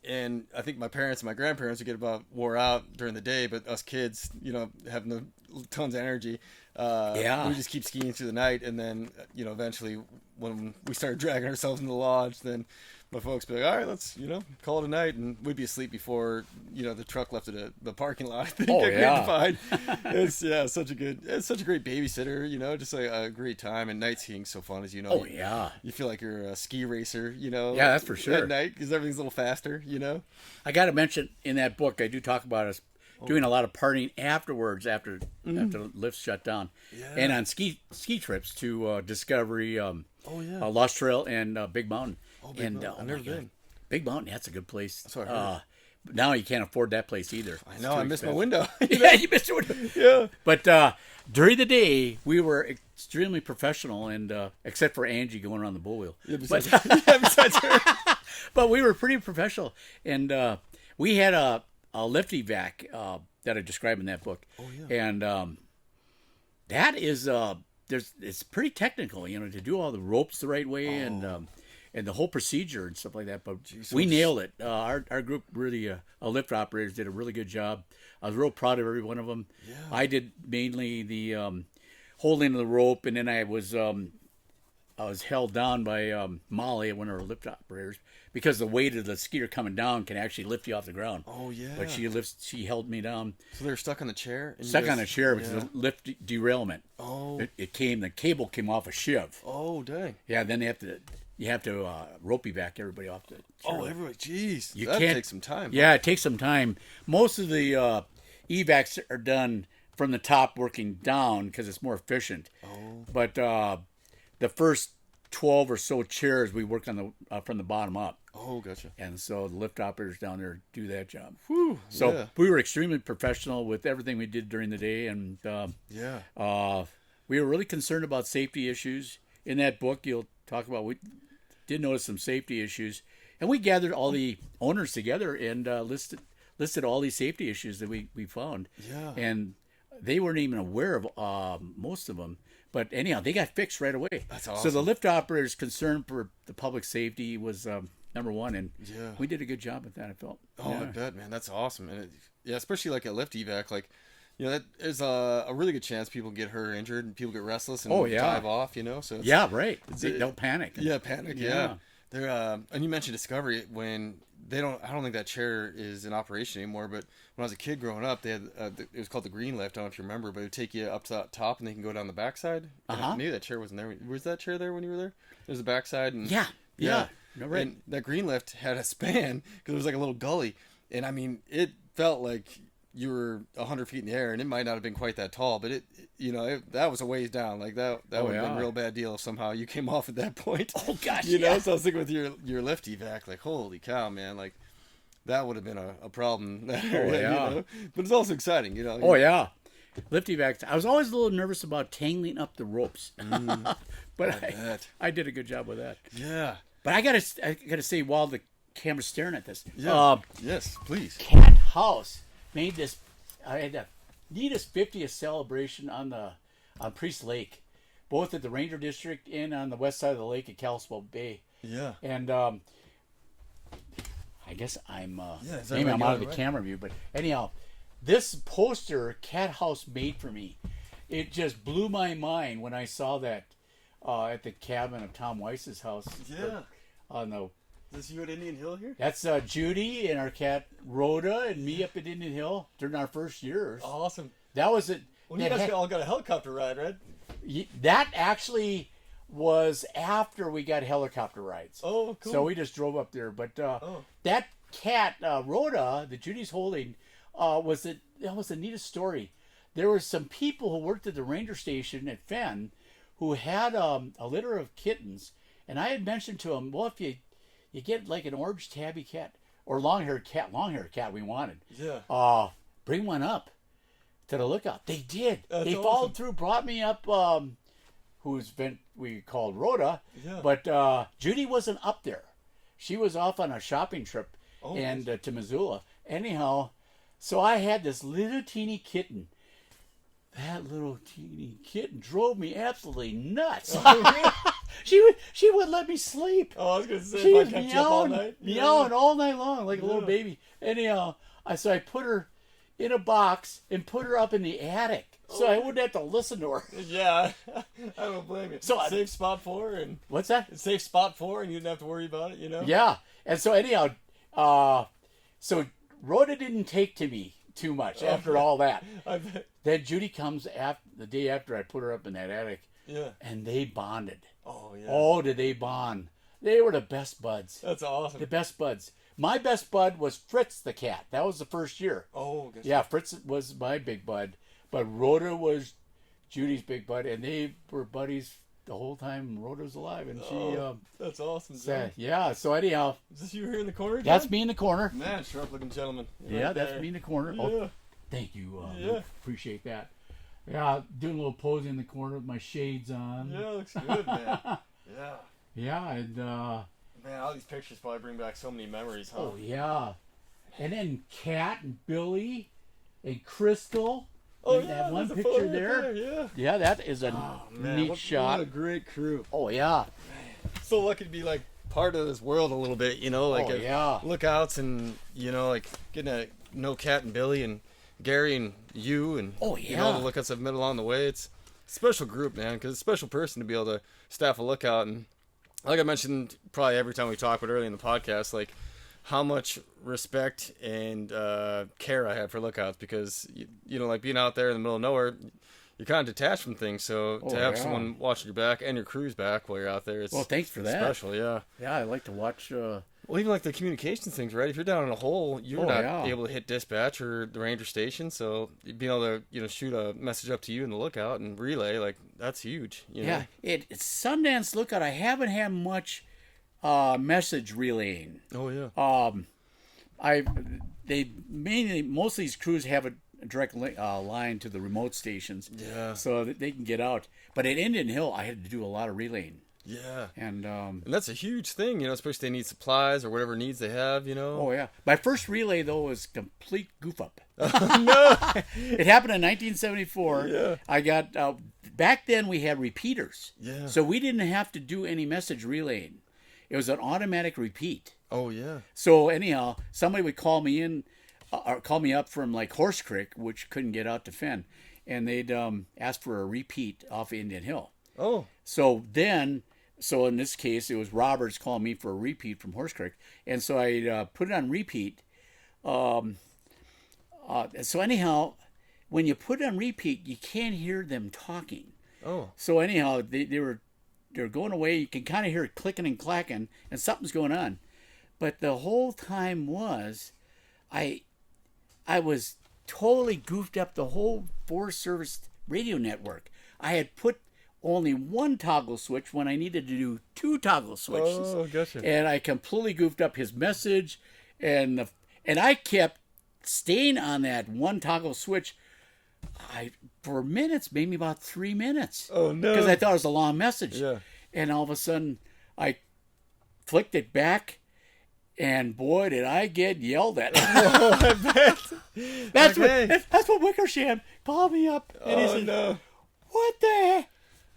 And I think my parents and my grandparents would get about wore out during the day, but us kids, you know, have no tons of energy. We just keep skiing through the night, and then, you know, eventually when we started dragging ourselves in the lodge, then my folks be like, all right, let's, you know, call it a night, and we'd be asleep before, you know, the truck left at the parking lot. I think Oh, at yeah. Great Divide. It's such a great babysitter, you know, just a great time. And night skiing's so fun, as you know. Oh yeah. You feel like you're a ski racer, you know. Yeah, that's for sure. At night, because everything's a little faster, you know. I got to mention in that book, I do talk about us doing a lot of partying afterwards after the lifts shut down, and on ski trips to Discovery, Lost Trail, and Big Mountain. Oh, Big Mountain. I've never been. Big Mountain, that's a good place. That's what I heard. But now you can't afford that place either. I know. I missed my window. Yeah, you missed your window. Yeah. But during the day, we were extremely professional, and except for Angie going around the bull wheel. Yeah, besides her. But we were pretty professional, and we had a lift evac that I describe in that book. Oh yeah. And that is it's pretty technical, you know, to do all the ropes the right way and the whole procedure and stuff like that. But we nailed it. Our group really, lift operators did a really good job. I was real proud of every one of them. Yeah. I did mainly the holding of the rope, and then I was held down by Molly, one of our lift operators, because the weight of the skier coming down can actually lift you off the ground. Oh yeah. But she held me down. So they were stuck on the chair. And Stuck on a chair because of the lift derailment. Oh. The cable came off a shiv. Oh dang. Yeah, then you have to rope evac everybody off the chair. Oh, everybody. Jeez. You that can't- takes some time. Yeah, it takes some time. Most of the evacs are done from the top working down because it's more efficient. Oh. But the first 12 or so chairs we work on from the bottom up. Oh, gotcha. And so the lift operators down there do that job. Whew. So yeah. we were extremely professional with everything we did during the day, and we were really concerned about safety issues. In that book, you'll talk about we did notice some safety issues, and we gathered all the owners together and listed all these safety issues that we found. Yeah. And they weren't even aware of most of them. But anyhow, they got fixed right away. That's awesome. So the lift operators' concern for the public safety was number one, and we did a good job at that, I felt. Oh, I bet, man. That's awesome. And especially like a lift evac, like, you know, that is a really good chance people get hurt or injured, and people get restless and dive off, you know. So it's, right. Don't panic. Yeah, panic. Yeah. They're and you mentioned Discovery when I don't think that chair is in operation anymore. But when I was a kid growing up, they had it was called the green lift. I don't know if you remember, but it would take you up to the top, and they can go down the backside. Maybe that chair wasn't there. Was that chair there when you were there? There's a backside, and Yeah. No, right. And that green lift had a span because it was like a little gully, and I mean, it felt like you were 100 feet in the air, and it might not have been quite that tall, but that was a ways down. Like that would have been a real bad deal if somehow you came off at that point. Oh gosh, you know. So I was thinking with your lift evac, like holy cow, man, like that would have been a problem. That area, you know? But it's also exciting, you know. Oh yeah, lifting vacs. I was always a little nervous about tangling up the ropes, but I did a good job with that. Yeah. But I gotta say, while the camera's staring at this, yes, please. Cat House made this. I had the neatest 50th celebration on Priest Lake, both at the Ranger District and on the west side of the lake at Kalispell Bay. Yeah. And I guess maybe I'm out of the camera view, but anyhow, this poster Cat House made for me, it just blew my mind when I saw that at the cabin of Tom Weiss's house. Yeah. On the. Is this you at Indian Hill here? That's Judy and our cat Rhoda and me up at Indian Hill during our first years. Awesome. That was it. Well, you guys all got a helicopter ride, right? That actually was after we got helicopter rides. Oh, cool. So we just drove up there. But that cat, Rhoda, that Judy's holding, that was the neatest story. There were some people who worked at the ranger station at Fenn who had a litter of kittens. And I had mentioned to them, well, if you get like an orange tabby cat or long-haired cat we wanted. Yeah. Bring one up to the lookout. They did. They awesome. followed through, brought me up, we called Rhoda. Yeah. But Judy wasn't up there. She was off on a shopping trip to Missoula. Anyhow, so I had this little teeny kitten. That little teeny kitten drove me absolutely nuts. She wouldn't let me sleep. Oh, I was going to say, She was if I kept you up all night. meowing all night long like a little baby. Anyhow, so I put her in a box and put her up in the attic so I wouldn't have to listen to her. Yeah, I don't blame you. So safe spot for her, and what's that? Safe spot for her, and you didn't have to worry about it, you know? Yeah, and so anyhow, so Rhoda didn't take to me too much after all that. I bet. Then Judy comes the day after I put her up in that attic. Yeah. And they bonded. Oh, yeah. Oh, did they bond? They were the best buds. That's awesome. The best buds. My best bud was Fritz the cat. That was the first year. Oh, good. Yeah, Fritz was my big bud, but Rhoda was Judy's big bud, and they were buddies the whole time Rhoda was alive. And that's awesome. Said, yeah. So anyhow, is this you here in the corner? John? That's me in the corner. Man, sharp-looking gentleman. Yeah, that's me in the corner. Yeah. Oh, thank you. Appreciate that. Yeah, doing a little pose in the corner with my shades on. Yeah, looks good, man. Yeah. Yeah, and man, all these pictures probably bring back so many memories, huh? Oh yeah. And then Kat and Billy and Crystal. Oh, that one there's a picture photo there. Yeah. Yeah, that is a neat shot. What a great crew. Oh yeah. Man, so lucky to be like part of this world a little bit, you know, like lookouts and you know, like getting to know Kat and Billy and Gary and you and you know, the lookouts I've met along the way. It's a special group, man, because it's a special person to be able to staff a lookout. And like I mentioned probably every time we talk, but early in the podcast, like how much respect and care I have for lookouts, because you know, like being out there in the middle of nowhere, you're kind of detached from things. So to have someone watching your back and your crew's back while you're out there, it's thanks for that. Special, yeah. Yeah, I like to watch. Well, even like the communications things, right? If you're down in a hole, you're not able to hit dispatch or the ranger station. So being able to, you know, shoot a message up to you in the lookout and relay, like that's huge. You know? It's Sundance Lookout. I haven't had much message relaying. Oh yeah. Most of these crews have a direct line to the remote stations. Yeah. So that they can get out. But at Indian Hill, I had to do a lot of relaying. Yeah. And that's a huge thing, you know, especially if they need supplies or whatever needs they have, you know. Oh yeah. My first relay though was complete goof up. No. It happened in 1974. Yeah. I got back then we had repeaters. Yeah. So we didn't have to do any message relaying. It was an automatic repeat. Oh yeah. So anyhow, somebody would call me in or call me up from like Horse Creek, which couldn't get out to Fenn, and they'd ask for a repeat off Indian Hill. Oh. So in this case, it was Roberts calling me for a repeat from Horse Creek. And so I put it on repeat. So anyhow, when you put it on repeat, you can't hear them talking. Oh. So anyhow, they're going away. You can kind of hear it clicking and clacking, and something's going on. But the whole time was, I was totally goofed up the whole Forest Service radio network. I had put only one toggle switch when I needed to do two toggle switches. Oh, gotcha. And I completely goofed up his message, and I kept staying on that one toggle switch for minutes, maybe about 3 minutes. Oh no! Because I thought it was a long message. Yeah. And all of a sudden, I flicked it back, and boy, did I get yelled at. Oh, I bet. That's what Wickersham called me up. And he Oh said, no! what the heck?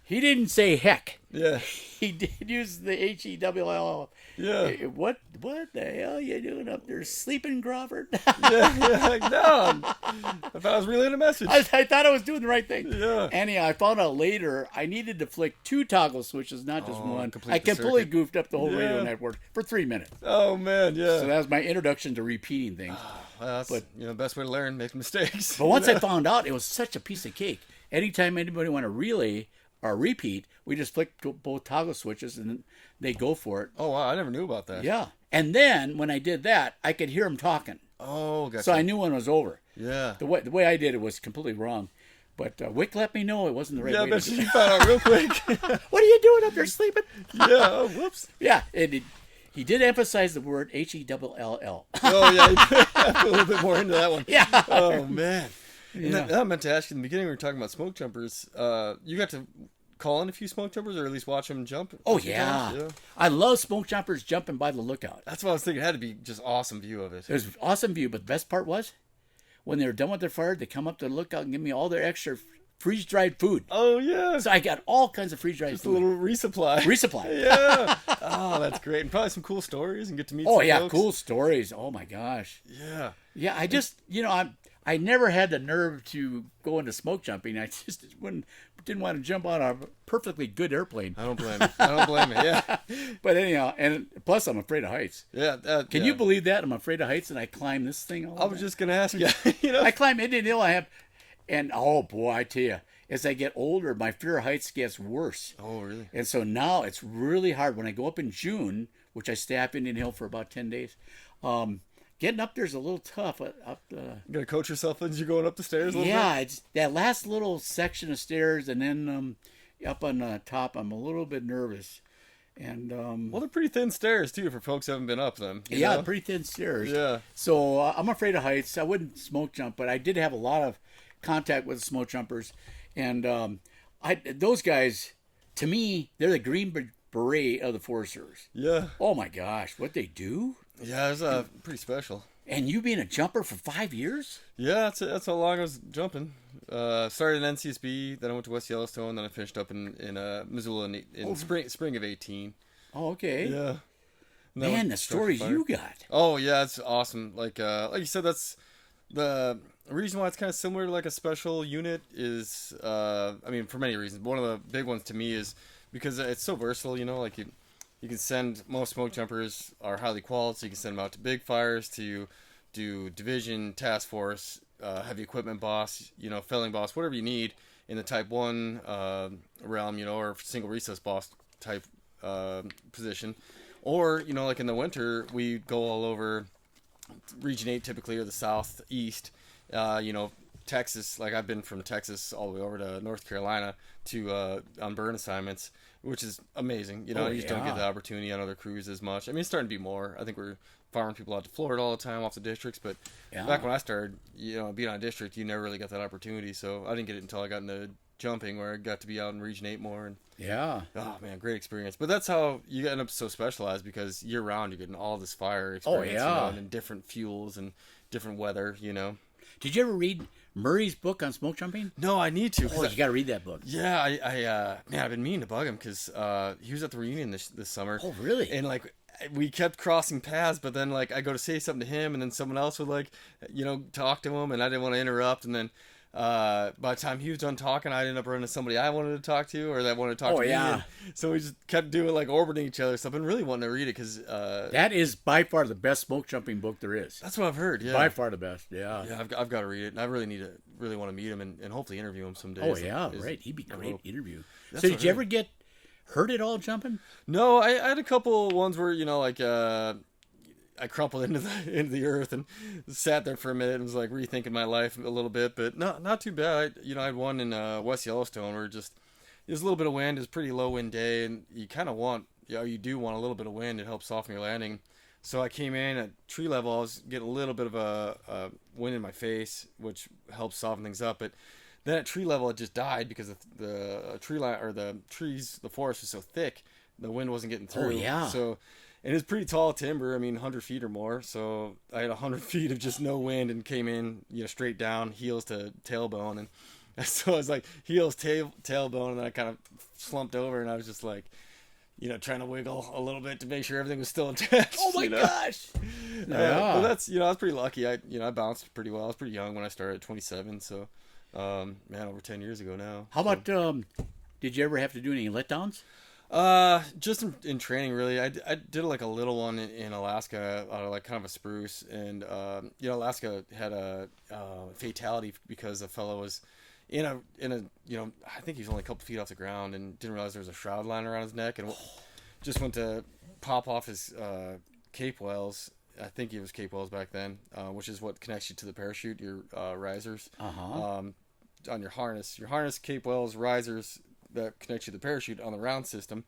He didn't say heck. Yeah. He did use the Hell. Yeah. What the hell are you doing up there, sleeping, Crawford? Yeah. Like, no. I thought I was relaying a message. I thought I was doing the right thing. Yeah. Anyhow, I found out later I needed to flick 2 toggle switches, not just one. complete I the completely circuit. goofed up the whole radio Yeah. network for 3 minutes. Oh man, yeah. So that was my introduction to repeating things. Well, that's best way to learn, make mistakes. But once I found out, it was such a piece of cake. Anytime anybody want to relay or repeat, we just flick both toggle switches and they go for it. Oh wow, I never knew about that. Yeah. And then when I did that, I could hear them talking. Oh, gotcha. So I knew when it was over. Yeah. The way I did it was completely wrong. But Wick let me know it wasn't the right Yeah, way but to do she it. found out real quick. What are you doing up there sleeping? Yeah. Oh, whoops. Yeah. He did emphasize the word Hell. Oh yeah, you put a little bit more into that one. Yeah. Oh man. And Yeah. then, I meant to ask you in the beginning. We were talking about smoke jumpers. You got to call in a few smoke jumpers, or at least watch them jump. Oh a few yeah. times? Yeah. I love smoke jumpers jumping by the lookout. That's what I was thinking. It had to be just awesome view of it. It was an awesome view, but the best part was when they were done with their fire, they come up to the lookout and give me all their extra freeze-dried food. Oh yeah. So I got all kinds of freeze-dried Just a food. little resupply. Resupply. Yeah. Oh, that's great. And probably some cool stories and get to meet Oh some yeah, folks. cool stories. Oh my gosh. Yeah. Yeah, I just I never had the nerve to go into smoke jumping. I just didn't want to jump on a perfectly good airplane. I don't blame you. I don't blame you. Yeah. But anyhow, and plus I'm afraid of heights. Yeah. Can you believe that? I'm afraid of heights and I climb this thing all I was just gonna ask you. You know. I climb Indian Hill. And oh boy, I tell you, as I get older, my fear of heights gets worse. Oh really? And so now it's really hard when I go up in June, which I stay up Indian Hill for about 10 days. Getting up there's a little tough. You gotta coach yourself as you're going up the stairs a little Yeah, it's that last little section of stairs, and then up on the top, I'm a little bit nervous. And bit? Well, they're pretty thin stairs too for folks who haven't been up them. you yeah, know? pretty thin stairs. Yeah. So I'm afraid of heights. I wouldn't smoke jump, but I did have a lot of contact with smoke jumpers, and those guys, to me, they're the Green Beret of the Forest Service. Yeah. Oh my gosh, what they do! Yeah, it's pretty special. And you being a jumper for 5 years? Yeah, that's how long I was jumping. Started in NCSB, then I went to West Yellowstone, then I finished up in Missoula in spring of 18. Oh, okay. Yeah. And then Man, went the structure stories fire. you got. Oh yeah, it's awesome. Like you said, that's the reason why it's kind of similar to like a special unit is I mean for many reasons. One of the big ones to me is because it's so versatile. You know, like you can send most smoke jumpers are highly qualified, so you can send them out to big fires, to do division, task force, heavy equipment boss, felling boss, whatever you need in the type 1 realm, or single recess boss type position. Or, like in the winter, we go all over Region 8 typically, or the southeast, Texas. Like I've been from Texas all the way over to North Carolina to on burn assignments, which is amazing. You just don't get the opportunity on other crews as much. I mean, it's starting to be more. I think we're farming people out to Florida all the time off the districts, but back when I started, being on a district, you never really got that opportunity. So I didn't get it until I got into jumping, where I got to be out in Region 8 more. And oh man, great experience. But that's how you end up so specialized, because year round you're getting all this fire experience. And in different fuels and different weather. Did you ever read Murray's book on smoke jumping? No, I need to. Oh, you got to read that book. Yeah, I've been meaning to bug him because he was at the reunion this summer. Oh, really? And we kept crossing paths, but then I go to say something to him, and then someone else would talk to him, and I didn't want to interrupt, and then by the time he was done talking, I'd end up running to somebody I wanted to talk to, or that wanted to talk to me. And so we just kept doing orbiting each other. So I've been really wanting to read it because that is by far the best smoke jumping book there is. That's what I've heard. Yeah, by far the best. Yeah. Yeah, I've got to read it, and I really want to meet him and hopefully interview him someday. Oh yeah, right. He'd be a great interview. That's So did you ever get hurt at all jumping? No, I had a couple ones where I crumpled into the earth and sat there for a minute and was rethinking my life a little bit, but not too bad. I had one in West Yellowstone where it was a little bit of wind. It was a pretty low wind day, and you kind of want, you do want a little bit of wind. It helps soften your landing. So I came in at tree level. I was getting a little bit of a wind in my face, which helped soften things up. But then at tree level, it just died because the tree line or the trees, the forest was so thick, the wind wasn't getting through. Oh, yeah. So, and it's pretty tall timber. I mean, 100 feet or more. So I had 100 feet of just no wind and came in, straight down, heels to tailbone, and so I was like heels, tailbone, and then I kind of slumped over, and I was just like, trying to wiggle a little bit to make sure everything was still attached. Oh my gosh! But that's, I was pretty lucky. I bounced pretty well. I was pretty young when I started at 27. So, man, over 10 years ago now. How about, did you ever have to do any letdowns? Just in training, really. I did like a little one in Alaska, out of like kind of a spruce, and Alaska had a fatality because a fellow was in a I think he was only a couple feet off the ground and didn't realize there was a shroud line around his neck, and just went to pop off his cape wells. I think it was cape wells back then, which is what connects you to the parachute, your risers. On your harness, cape wells, risers that connect you to the parachute on the round system.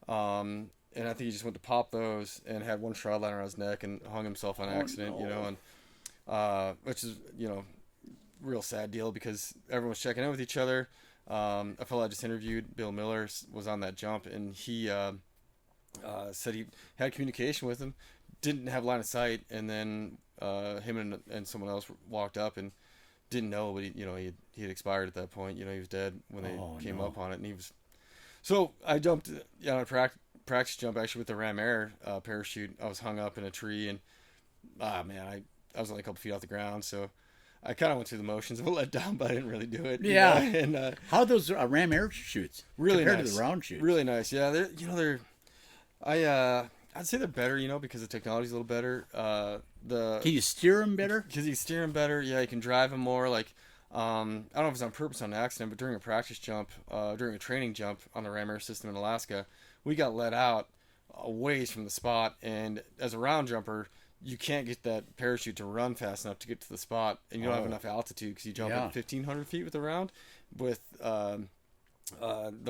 And I think he just went to pop those and had one shroud line around his neck and hung himself on accident, and which is, real sad deal because everyone was checking in with each other. A fellow I just interviewed, Bill Miller, was on that jump, and he said he had communication with him, didn't have line of sight, and then him and someone else walked up and didn't know, but he had expired at that point. He was dead when they came up on it, and he was. So I jumped on a practice jump actually with the Ram Air parachute. I was hung up in a tree, and man, I was only a couple feet off the ground, so I kind of went through the motions of a letdown, but I didn't really do it. Yeah. And how are those Ram Air shoots really compared nice to the round shoots? Really nice. Yeah, they're I'd say they're better, because the technology's a little better. Can you steer them better? Because you steer them better. Yeah, you can drive them more. Like, I don't know if it's on purpose or on accident, but during a practice jump, during a training jump on the Ram Air system in Alaska, we got let out a ways from the spot, and as a round jumper, you can't get that parachute to run fast enough to get to the spot, and you don't have enough altitude because you jump at 1,500 feet with the round. With the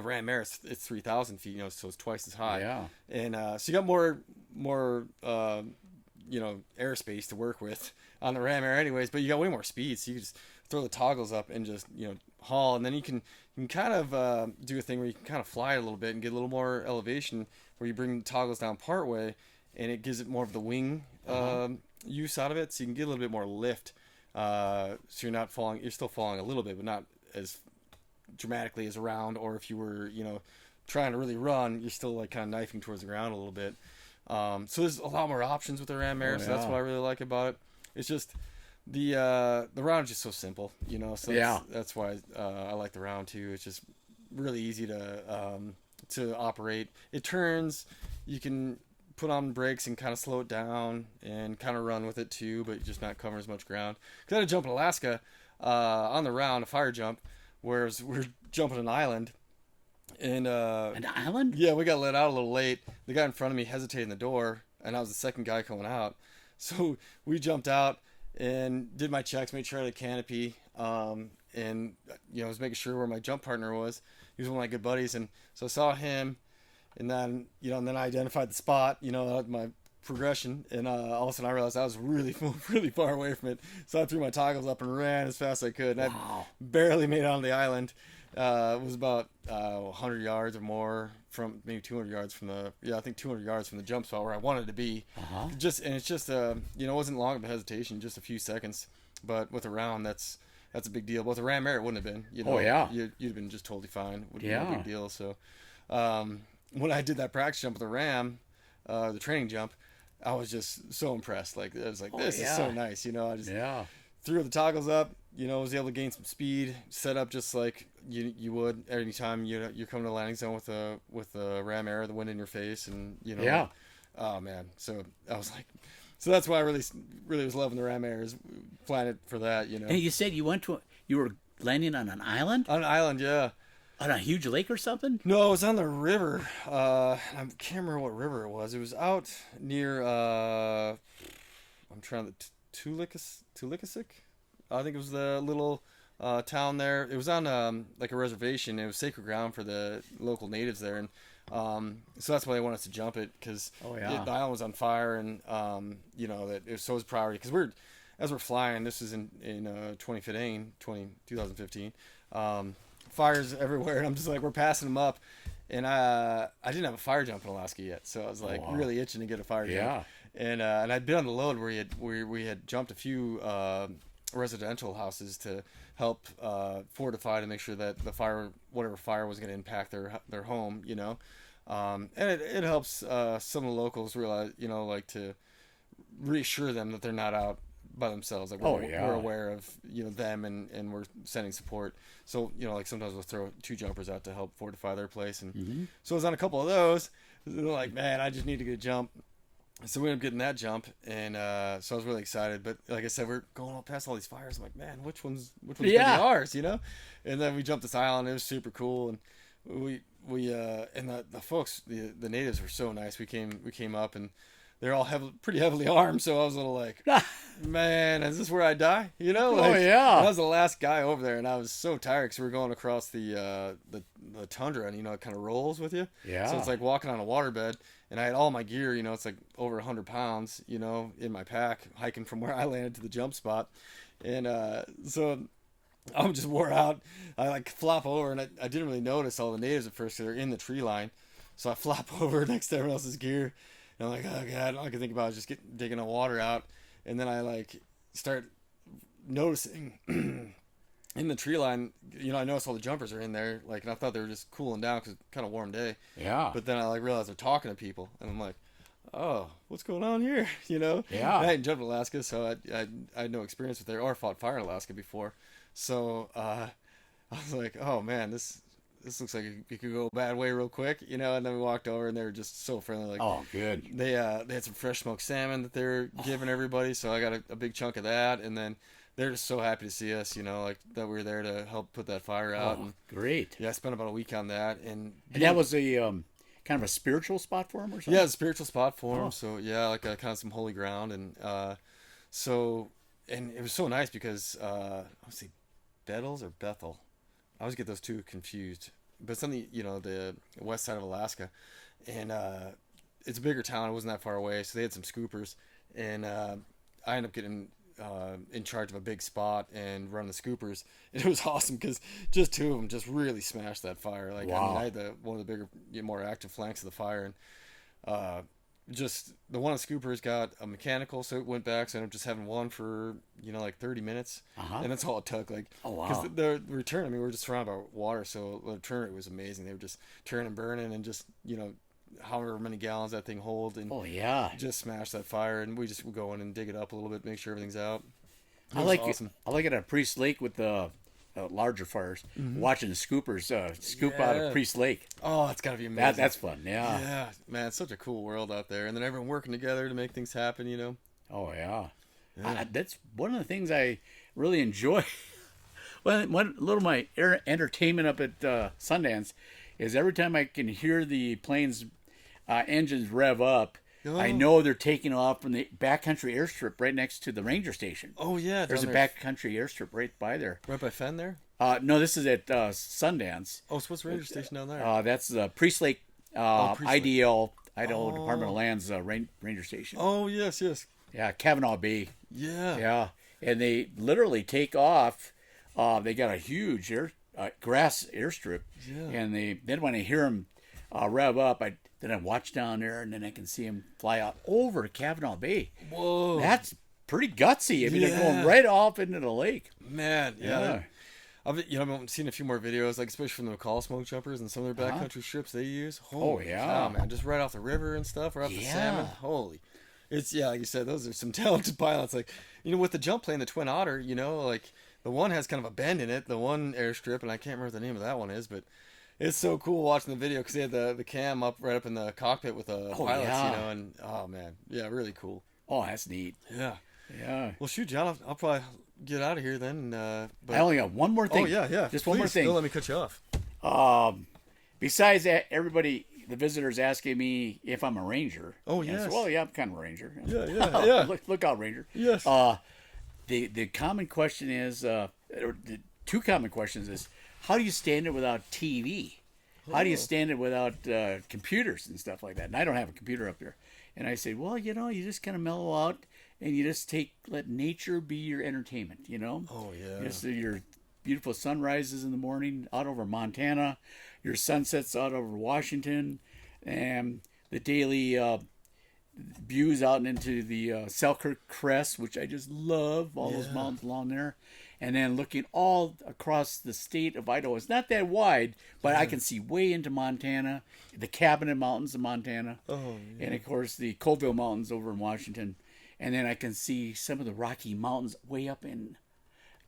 Ram Air, it's 3,000 feet, so it's twice as high. Yeah. And so you got more airspace to work with on the Ram Air anyways, but you got way more speed, so you just throw the toggles up and just haul, and then you can kind of do a thing where you can kind of fly a little bit and get a little more elevation, where you bring the toggles down part way, and it gives it more of the wing use out of it, so you can get a little bit more lift, so you're not falling. You're still falling a little bit, but not as dramatically as a round, or if you were trying to really run, you're still like kind of knifing towards the ground a little bit. So there's a lot more options with the Ram Air, so that's what I really like about it. It's just the round is just so simple, so that's why I like the round too. It's just really easy to operate. It turns, you can put on brakes and kind of slow it down and kind of run with it too, but just not cover as much ground. Because I had a jump in Alaska on the round, a fire jump, where we're jumping an island. And an island? Yeah, we got let out a little late. The guy in front of me hesitated in the door, and I was the second guy coming out. So we jumped out and did my checks, made sure I had a canopy, and was making sure where my jump partner was. He was one of my good buddies, and so I saw him, and then and then I identified the spot, my progression, and all of a sudden I realized I was really far away from it. So I threw my toggles up and ran as fast as I could, and I barely made it on the island. It was about 100 yards or more from, maybe 200 yards from I think 200 yards from the jump spot where I wanted to be. It's just it wasn't long of a hesitation, just a few seconds. But with a round, that's a big deal. But with a Ram Air, it wouldn't have been. You'd have been just totally fine. Would be no big deal. So when I did that practice jump with the Ram, the training jump, I was just so impressed. Like, I was like, this is so nice. I just threw the toggles up. Was able to gain some speed, set up just like you would anytime you're coming to the landing zone with the Ram Air, the wind in your face, and oh man. So I was like, so that's why I really was loving the Ram Air, is flying it for that. And you said you were landing on an island? On an island, yeah. On a huge lake or something? No, it was on the river. I can't remember what river it was. It was out near I'm trying to Tulikasik. I think it was the little town there. It was on like a reservation. It was sacred ground for the local natives there, and So that's why they want us to jump it, because Oh, yeah. the island was on fire, and that it was so it was priority, because as we're flying. This is in 2015. Fires everywhere, and I'm just like, we're passing them up, and I didn't have a fire jump in Alaska yet, so I was like really itching to get a fire jump. And I'd been on the load where we had jumped a few residential houses to help fortify, to make sure that whatever fire was going to impact their home, and it helps some of the locals realize, like, to reassure them that they're not out by themselves. Like, we're aware of them, and we're sending support. So like, sometimes we'll throw 2 jumpers out to help fortify their place, and so I was on a couple of those. They're like, man, I just need to get a jump. So we ended up getting that jump, and so I was really excited. But like I said, we're going all past all these fires. I'm like, man, which one's gonna be ours, And then we jumped this island. It was super cool, and we and the folks, the natives were so nice. We came up, and they're all pretty heavily armed. So I was a little like, man, is this where I die? I was the last guy over there, and I was so tired because we were going across the tundra, and it kind of rolls with you. Yeah. So it's like walking on a waterbed. And I had all my gear, it's like over 100 pounds, in my pack, hiking from where I landed to the jump spot. And so I'm just wore out. I like flop over, and I didn't really notice all the natives at first, because they're in the tree line. So I flop over next to everyone else's gear. And I'm like, oh God, all I can think about is just digging the water out. And then I like start noticing in the tree line, I noticed all the jumpers are in there, like, and I thought they were just cooling down because it's kind of warm day. Yeah. But then I like realized they're talking to people, and I'm like, oh, what's going on here? Yeah. And I hadn't jumped in Alaska, so I had no experience with there, or fought fire in Alaska before. So I was like, oh man, this looks like it could go a bad way real quick, And then we walked over, and they were just so friendly. Like, oh, good. They had some fresh smoked salmon that they were giving everybody, so I got a big chunk of that, and then they're just so happy to see us, like that we were there to help put that fire out. Oh, great. Yeah, I spent about a week on that, and that was a kind of a spiritual spot for him, or something. Yeah, a spiritual spot for him. So yeah, like kind of some holy ground, and and it was so nice because let's see, Bettles or Bethel, I always get those two confused. But it's on the west side of Alaska, and it's a bigger town. It wasn't that far away, so they had some scoopers, and I ended up getting in charge of a big spot and run the scoopers. And it was awesome because just 2 of them just really smashed that fire. Like, wow. I had one of the bigger, more active flanks of the fire, and just the one of the scoopers got a mechanical, so it went back. So I ended up just having one for like 30 minutes, and that's all it took. Like, oh wow, because the return, we were just surrounded by water, so the return rate was amazing. They were just turning and burning, and just however many gallons that thing hold, and just smash that fire. And we just would go in and dig it up a little bit, make sure everything's out. I like it at Priest Lake with the larger fires, watching the scoopers scoop out of Priest Lake. Oh, it's gotta be amazing. That's fun. Yeah, man, it's such a cool world out there, and then everyone working together to make things happen. Oh yeah. That's one of the things I really enjoy. One little my entertainment up at Sundance is every time I can hear the plane's engines rev up, I know they're taking off from the backcountry airstrip right next to the ranger station. Oh yeah, there's a backcountry airstrip right by there. Right by Fenn there? No, this is at Sundance. Oh, so what's the ranger station down there? That's the Priest Lake, IDL, Idaho Department of Lands ranger station. Oh yes. Yeah, Kavanaugh Bay. Yeah. And they literally take off. They got a huge grass airstrip, and then when I hear them rev up, I watch down there, and then I can see them fly out over Kavanaugh Bay. Whoa, that's pretty gutsy. I mean, they're going right off into the lake. Man, yeah. I've seen a few more videos, like especially from the McCall smoke jumpers and some of their backcountry strips they use. Holy cow, man, just right off the river and stuff, right off the salmon. Holy. It's like you said, those are some talented pilots. Like, with the jump plane, the Twin Otter, like the one has kind of a bend in it, the one airstrip, and I can't remember what the name of that one is, but it's so cool watching the video because they had the cam right up in the cockpit with the pilots, and oh man, yeah, really cool. Oh, that's neat. Yeah. Well, shoot, John, I'll probably get out of here then. But I only got one more thing. Oh yeah. Just Please, one more thing. Don't let me cut you off. Besides that, everybody, the visitors asking me if I'm a ranger. Oh yes. Well, yeah, I'm kind of a ranger. Yeah. Look out, ranger. Yes. The common question is, or the two common questions is, how do you stand it without TV? how do you stand it without computers and stuff like that? And I don't have a computer up there. And I say, well, you just kind of mellow out and you just let nature be your entertainment, Oh, yeah. Just your beautiful sunrises in the morning out over Montana, your sunsets out over Washington, and the daily views out into the Selkirk Crest, which I just love, all those mountains along there. And then looking all across the state of Idaho. It's not that wide, but I can see way into Montana, the Cabinet Mountains of Montana, and of course the Colville Mountains over in Washington. And then I can see some of the Rocky Mountains way up in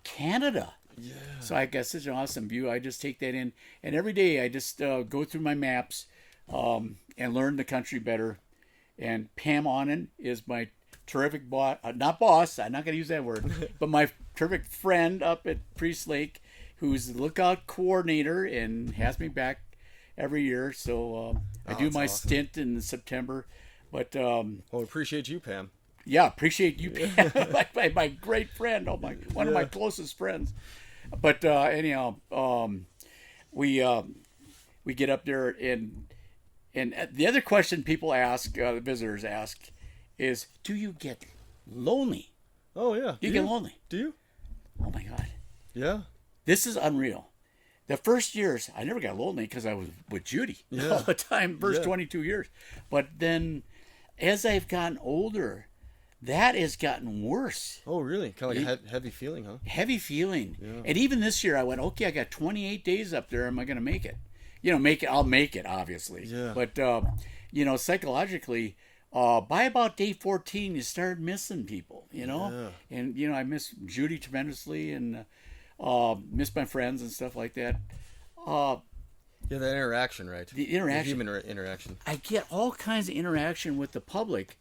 Canada. Yeah. So I got such an awesome view. I just take that in. And every day I just go through my maps and learn the country better. And Pam Onen is my terrific boss, not boss, I'm not going to use that word, but my terrific friend up at Priest Lake, who's the lookout coordinator and has me back every year. So I do my stint in September. But well, appreciate you, Pam. Yeah, appreciate you, Pam, my great friend, one of my closest friends. But anyhow, we get up there, and the other question people ask, the visitors ask, is, do you get lonely? Oh, yeah. Do you get lonely? Do you? Oh, my God. Yeah. This is unreal. The first years, I never got lonely because I was with Judy all the time, first 22 years. But then as I've gotten older, that has gotten worse. Oh, really? Kind of like a heavy feeling, huh? Heavy feeling. Yeah. And even this year, I went, okay, I got 28 days up there. Am I going to make it? I'll make it, obviously. Yeah. But, psychologically, by about day 14, you start missing people, Yeah. And, I miss Judy tremendously and miss my friends and stuff like that. Yeah, the interaction, right? The interaction. The human interaction. I get all kinds of interaction with the public,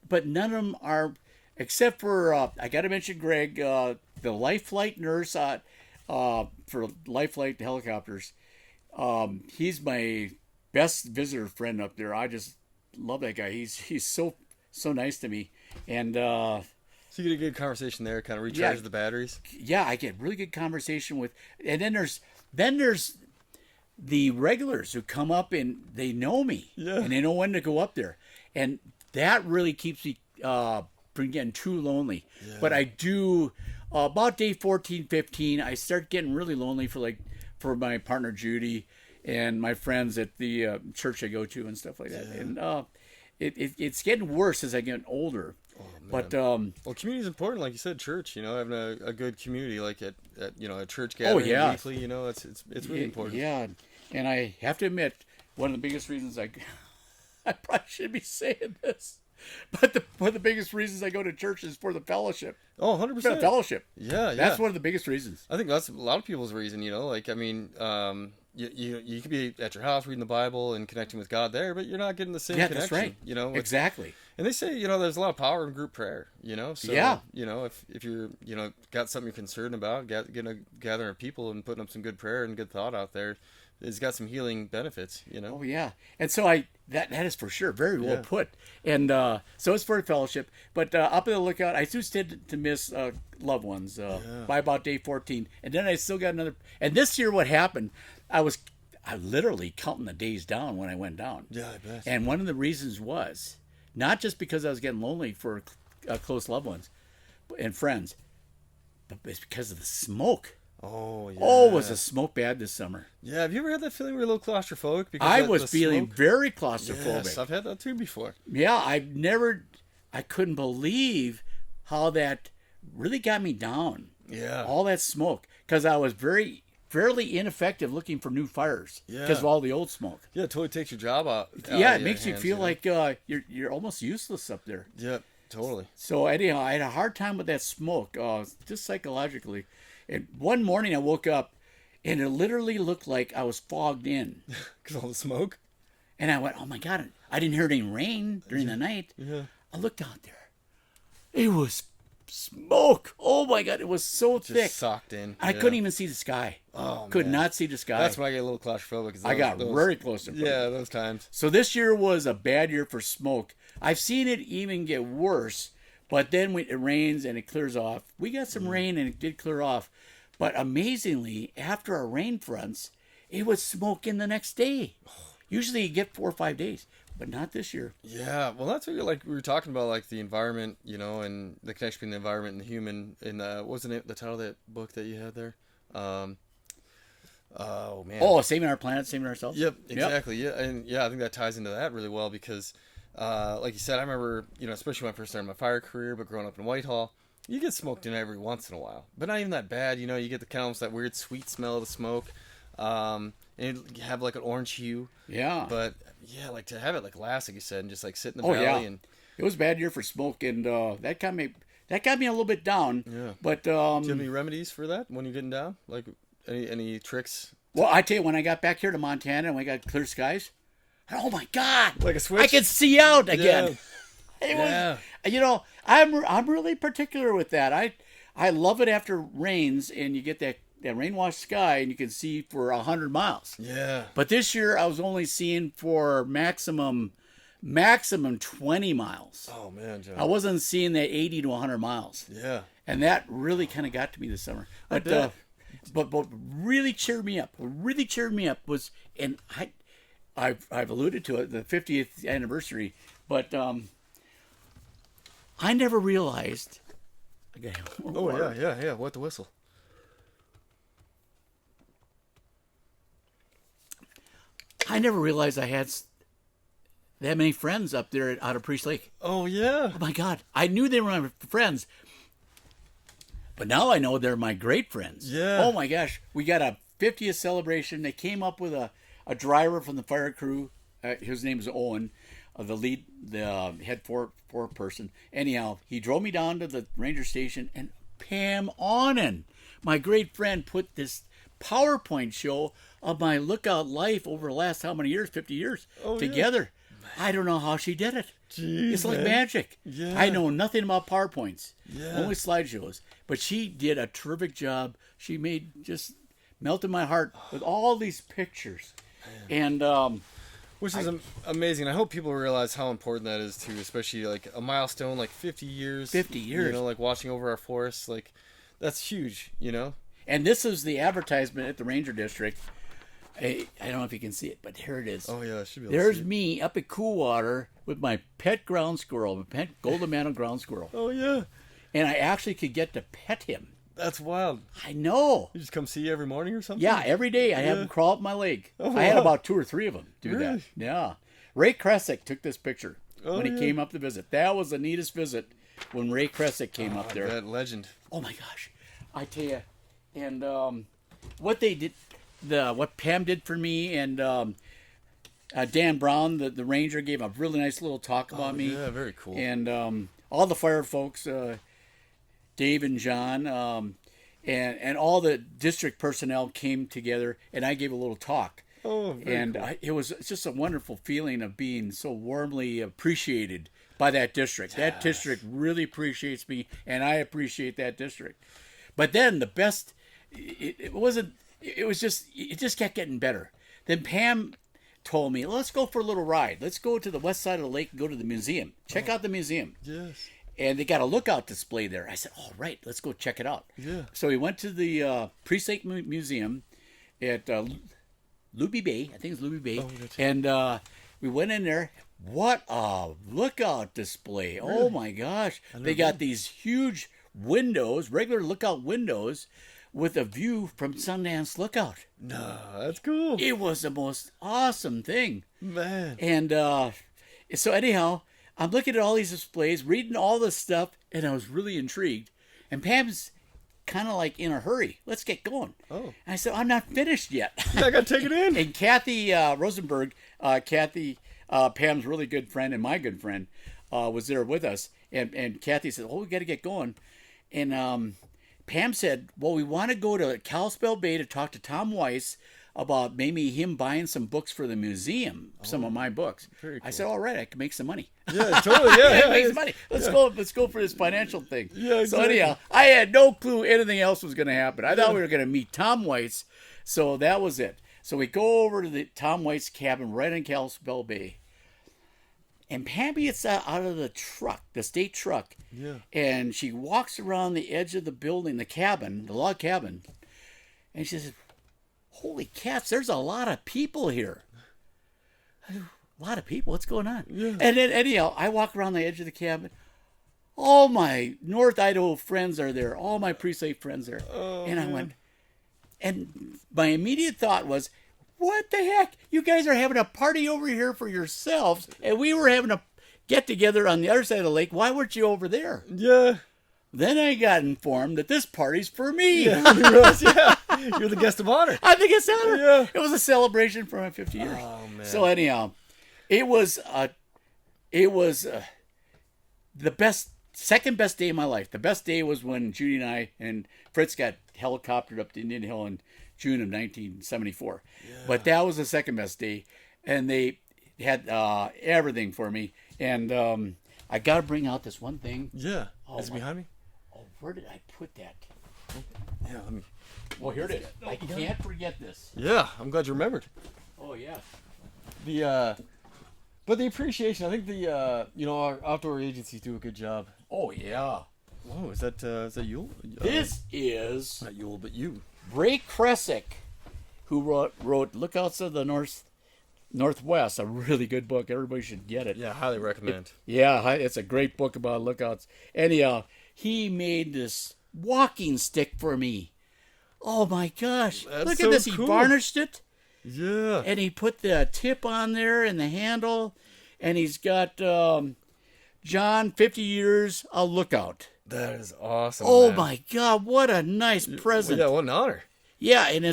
but none of them are, except for, I got to mention Greg, the Life Flight nurse for Life Flight helicopters. He's my best visitor friend up there. I just love that guy. He's so nice to me. And so you get a good conversation there, kind of recharge the batteries. Yeah, I get really good conversation with. And then there's the regulars who come up and they know me, and they know when to go up there, and that really keeps me from getting too lonely. Yeah. But I do about day 14, 15, I start getting really lonely for my partner Judy and my friends at the church I go to and stuff like that. And it's getting worse as I get older. Oh, but well, community is important, like you said. Church, having a good community, like at a church gathering weekly, it's really important. Yeah, and I have to admit, one of the biggest reasons I probably shouldn't be saying this, but one of the biggest reasons I go to church is for the fellowship. Oh, 100%. Fellowship. Yeah. That's one of the biggest reasons. I think that's a lot of people's reason, you could be at your house reading the Bible and connecting with God there, but you're not getting the same connection. That's right. Exactly. And they say, there's a lot of power in group prayer, So, if you're, got something you're concerned about, gathering of people and putting up some good prayer and good thought out there, it's got some healing benefits, Oh, yeah. And so that is for sure very well put. And so it's for a fellowship. But up in the lookout, I do tend to miss loved ones by about day 14. And then I still got another. And this year what happened, I literally counting the days down when I went down. Yeah, I bet. And one of the reasons was not just because I was getting lonely for close loved ones and friends, but it's because of the smoke. Oh, yeah. Oh, was the smoke bad this summer? Yeah, have you ever had that feeling where you're a little claustrophobic? I was feeling very claustrophobic. Yes, I've had that too before. Yeah, I couldn't believe how that really got me down. Yeah. All that smoke. Because I was fairly ineffective looking for new fires. Yeah. Because of all the old smoke. Yeah, it totally takes your job out. Yeah, it makes you feel like you're almost useless up there. Yeah, totally. So anyhow, I had a hard time with that smoke, just psychologically. And one morning I woke up and it literally looked like I was fogged in. Because all the smoke? And I went, oh my God, I didn't hear any rain during the night. Yeah. I looked out there. It was smoke. Oh my God, it was so Just thick. socked in. I couldn't even see the sky. Oh, Could man. not see the sky. That's when I get a little claustrophobic. I got very close to it. Yeah, those times. So this year was a bad year for smoke. I've seen it even get worse, but then when it rains and it clears off. We got some rain and it did clear off. But amazingly, after our rain fronts, it would smoke in the next day. Usually you get 4 or 5 days, but not this year. Yeah, well, that's what like we were talking about, like the environment, and the connection between the environment and the human. And wasn't it the title of that book that you had there? Oh man. Oh, saving our planet, saving ourselves. Yep, exactly. Yep. Yeah, and I think that ties into that really well because, like you said, I remember, especially when I first started my fire career, but growing up in Whitehall, you get smoked in every once in a while, but not even that bad. You get the kind of that weird sweet smell of the smoke, and it have like an orange hue. Yeah. But yeah, like to have it like last, like you said, and just like sit in the valley. Yeah. And it was a bad year for smoke, and that got me a little bit down. Yeah. But do you have any remedies for that when you're getting down? Like any tricks? Well, I tell you, when I got back here to Montana and we got clear skies, oh my God! Like a switch? I could see out again. Yeah. It was, I'm really particular with that. I love it after rains and you get that rain-washed sky and you can see for 100 miles. Yeah. But this year I was only seeing for maximum 20 miles. Oh man, John. I wasn't seeing that 80 to 100 miles. Yeah. And that really kind of got to me this summer. But what really cheered me up was, and I've alluded to it, the 50th anniversary, but I never realized. Oh yeah. What the whistle? I never realized I had that many friends up there out of Priest Lake. Oh yeah. Oh my God! I knew they were my friends, but now I know they're my great friends. Yeah. Oh my gosh! We got a 50th celebration. They came up with a driver from the fire crew. His name is Owen, the head four person. Anyhow, he drove me down to the ranger station, and Pam Onnen, my great friend, put this PowerPoint show of my lookout life over the last how many years? 50 years together. Yeah. I don't know how she did it. Jeez, it's like magic. Yeah. I know nothing about PowerPoints. Yeah. Only slideshows. But she did a terrific job. She just melted my heart with all these pictures. Man. And which is amazing. I hope people realize how important that is too, especially like a milestone like 50 years. 50 years. Like watching over our forests, like that's huge, And this is the advertisement at the Ranger District. I don't know if you can see it, but here it is. Oh yeah, I should be able There's to see it. me up at Coolwater with my pet ground squirrel, my pet golden mantle ground squirrel. Oh yeah. And I actually could get to pet him. That's wild. I know. You just come see you every morning or something? Yeah, every day I have him crawl up my leg. Oh, I had wow. about 2 or 3 of them do that. Really? Yeah. Ray Kresick took this picture when he yeah. came up to visit. That was the neatest visit when Ray Kresick came up there. That legend. Oh my gosh. I tell you. And what they did, what Pam did for me, and Dan Brown, the ranger, gave a really nice little talk about me. Yeah, very cool. And all the fire folks, Dave and John, and all the district personnel came together, and I gave a little talk. Oh, very cool. It was just a wonderful feeling of being so warmly appreciated by that district. That district really appreciates me, and I appreciate that district. But then the best, it just kept getting better. Then Pam told me, let's go for a little ride. Let's go to the west side of the lake and go to the museum. Check out the museum. Yes. And they got a lookout display there. I said, all right, let's go check it out. Yeah. So we went to the Priest Lake Museum at Luby Bay. I think it's Luby Bay. Oh, that's and we went in there. What a lookout display. Really? Oh, my gosh. They got these huge windows, regular lookout windows, with a view from Sundance Lookout. No, that's cool. It was the most awesome thing. Man. And so anyhow, I'm looking at all these displays, reading all this stuff, and I was really intrigued. And Pam's kind of like in a hurry. Let's get going. Oh. And I said, I'm not finished yet. Yeah, I got to take it in. And Kathy Rosenberg, Pam's really good friend and my good friend, was there with us. And Kathy said, we got to get going. And Pam said, well, we want to go to Kalispell Bay to talk to Tom Weiss about maybe him buying some books for the museum, some of my books. Very cool. I said, all right, I can make some money. Yeah, totally. Yeah, Make some money. Let's go for this financial thing. Yeah, exactly. So anyhow, I had no clue anything else was going to happen. I thought we were going to meet Tom Weiss, so that was it. So we go over to the Tom Weiss cabin right in Kalispell Bay. And Pam gets out of the truck, the state truck, and she walks around the edge of the building, the cabin, the log cabin, and she says, holy cats, there's a lot of people here. A lot of people. What's going on? Yeah. And then anyhow, I walk around the edge of the cabin. All my North Idaho friends are there. All my Priest Lake friends are. Oh, and I man. went, and my immediate thought was, what the heck? You guys are having a party over here for yourselves, and we were having a get together on the other side of the lake. Why weren't you over there? Yeah. Then I got informed that this party's for me. Yeah. You're the guest of honor. I think it's honor. Yeah. It was a celebration for my 50 years. Oh, man. So anyhow, it was the second best day of my life. The best day was when Judy and I and Fritz got helicoptered up to Indian Hill in June of 1974. Yeah. But that was the second best day, and they had everything for me. And I got to bring out this one thing. Yeah. Is it behind me? Oh, where did I put that? Yeah, let me. Oh, here it is. I can't forget this. Yeah, I'm glad you remembered. Oh, yeah. But the appreciation, I think our outdoor agencies do a good job. Oh, yeah. Whoa, is that Yule? This is Not Yule, but you. Ray Kresick, who wrote Lookouts of the Northwest, a really good book. Everybody should get it. Yeah, highly recommend. It's a great book about lookouts. Anyhow, he made this walking stick for me. Oh my gosh. That's Look so at this. cool. He varnished it, Yeah. and he put the tip on there and the handle, and he's got John, 50 years, a lookout. That is awesome. Oh man. my God, what a nice present. Yeah, what an honor. Yeah, and I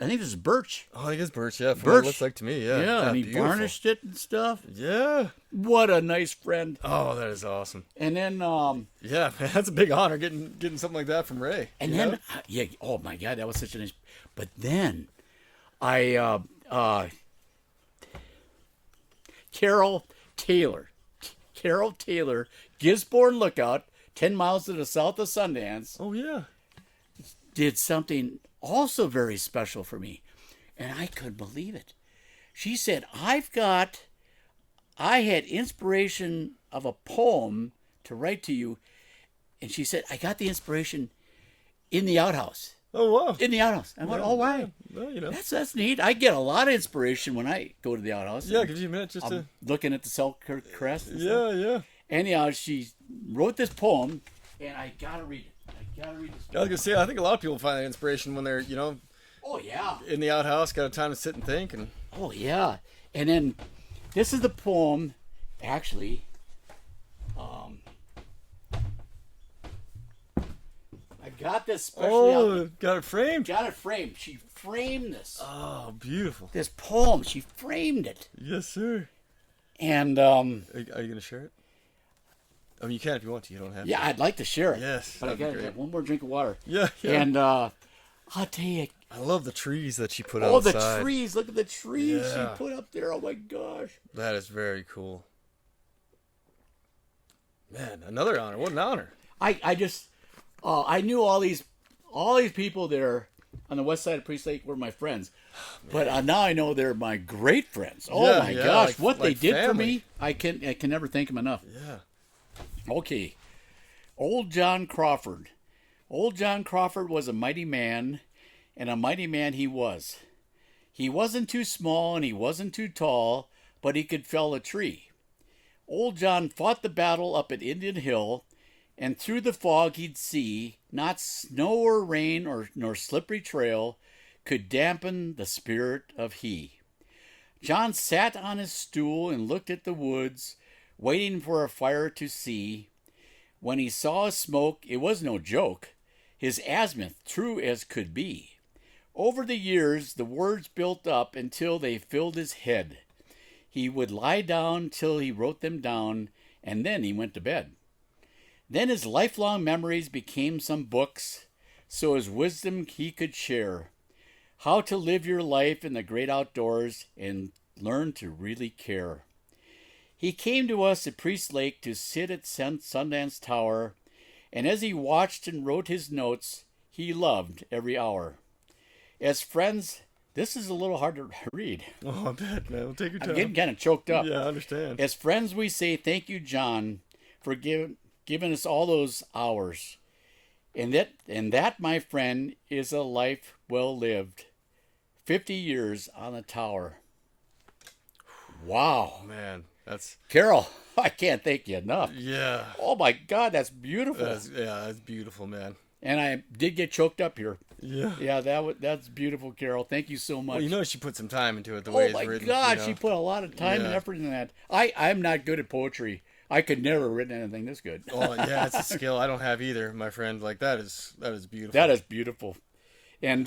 think this is birch. Oh, I guess birch, yeah. From Birch. what it looks like to me, yeah. Yeah, and he beautiful. varnished it and stuff. Yeah. What a nice friend. Oh, that is awesome. And then Yeah, man, that's a big honor getting something like that from Ray. And you then, know? yeah, oh my God, that was such a nice. But then, Carol Taylor, Gisborne Lookout, 10 miles to the south of Sundance, Oh yeah. did something also very special for me. And I couldn't believe it. She said, I had inspiration of a poem to write to you. And she said, I got the inspiration in the outhouse. Oh wow. In the outhouse. I went, oh, wow. Well, you know. That's neat. I get a lot of inspiration when I go to the outhouse. Yeah, it gives you a minute just to. I'm looking at the Selkirk crest. And Yeah, stuff. yeah. Anyhow, she wrote this poem, and I gotta read it. I gotta read this. I was gonna say, I think a lot of people find that inspiration when they're, Oh yeah. in the outhouse, got time to sit and think, and Oh yeah. And then this is the poem. Actually, I got this specially. got it framed. Got it framed. She framed this. Oh, beautiful. This poem. She framed it. Yes, sir. And Are you gonna share it? I mean, you can if you want to. You don't have yeah, to. I'd like to share it. Yes, but I that'd be gotta great. get one more drink of water. Yeah, yeah. And I'll tell you. I love the trees that she put Oh, outside. the trees! Look at the trees Yeah. she put up there. Oh my gosh! That is very cool. Man, another honor. What an honor. I just I knew all these people there on the west side of Priest Lake were my friends, but now I know they're my great friends. Oh Yeah, my yeah, gosh, like- what they like did for family. me! I can never thank them enough. Yeah. Okay, old John Crawford. Old John Crawford was a mighty man, and a mighty man he was. He wasn't too small and he wasn't too tall, but he could fell a tree. Old John fought the battle up at Indian Hill, and through the fog he'd see, not snow or rain nor slippery trail could dampen the spirit of he. John sat on his stool and looked at the woods, waiting for a fire to see. When he saw a smoke, it was no joke, his azimuth true as could be. Over the years, the words built up until they filled his head. He would lie down till he wrote them down, and then he went to bed. Then his lifelong memories became some books, so his wisdom he could share. How to live your life in the great outdoors and learn to really care. He came to us at Priest Lake to sit at Sundance Tower, and as he watched and wrote his notes, he loved every hour. As friends, this is a little hard to read. Oh, I bet, man. We'll take your time. I'm getting kind of choked up. Yeah, I understand. As friends, we say thank you, John, for giving us all those hours. And that, my friend, is a life well lived. 50 years on the tower. Wow. Man, that's Carol, I can't thank you enough. yeah. Oh my God, that's beautiful. That's beautiful, man. And I did get choked up here. Yeah. Yeah, that's beautiful, Carol. Thank you so much. Well, you know she put some time into it the way Oh it's my written. God, you know? she put a lot of time and Yeah. effort in that. I'm not good at poetry. I could never have written anything this good. Oh yeah, it's a skill I don't have either, my friend. Like that is beautiful. That is beautiful. And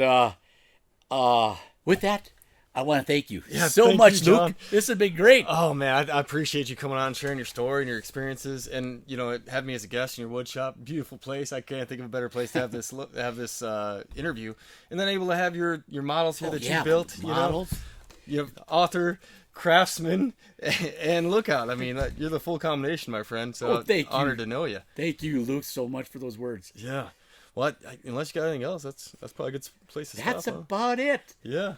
with that, I want to thank you so thank much, you, Luke. John. This has been great. Oh man, I appreciate you coming on and sharing your story and your experiences, and have me as a guest in your wood shop. Beautiful place. I can't think of a better place to have this interview, and then able to have your models here that you built. Models. You have author, craftsman, and lookout. I mean, you're the full combination, my friend. So thank you. honored to know you. Thank you, Luke, so much for those words. Yeah. Well, unless you got anything else, that's probably a good place to stop. That's about it. Yeah.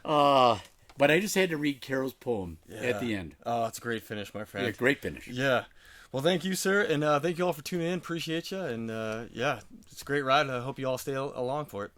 But I just had to read Carol's poem at the end. Oh, it's a great finish, my friend. Yeah, great finish. Yeah. Well, thank you, sir, and thank you all for tuning in. Appreciate you, and it's a great ride. I hope you all stay along for it.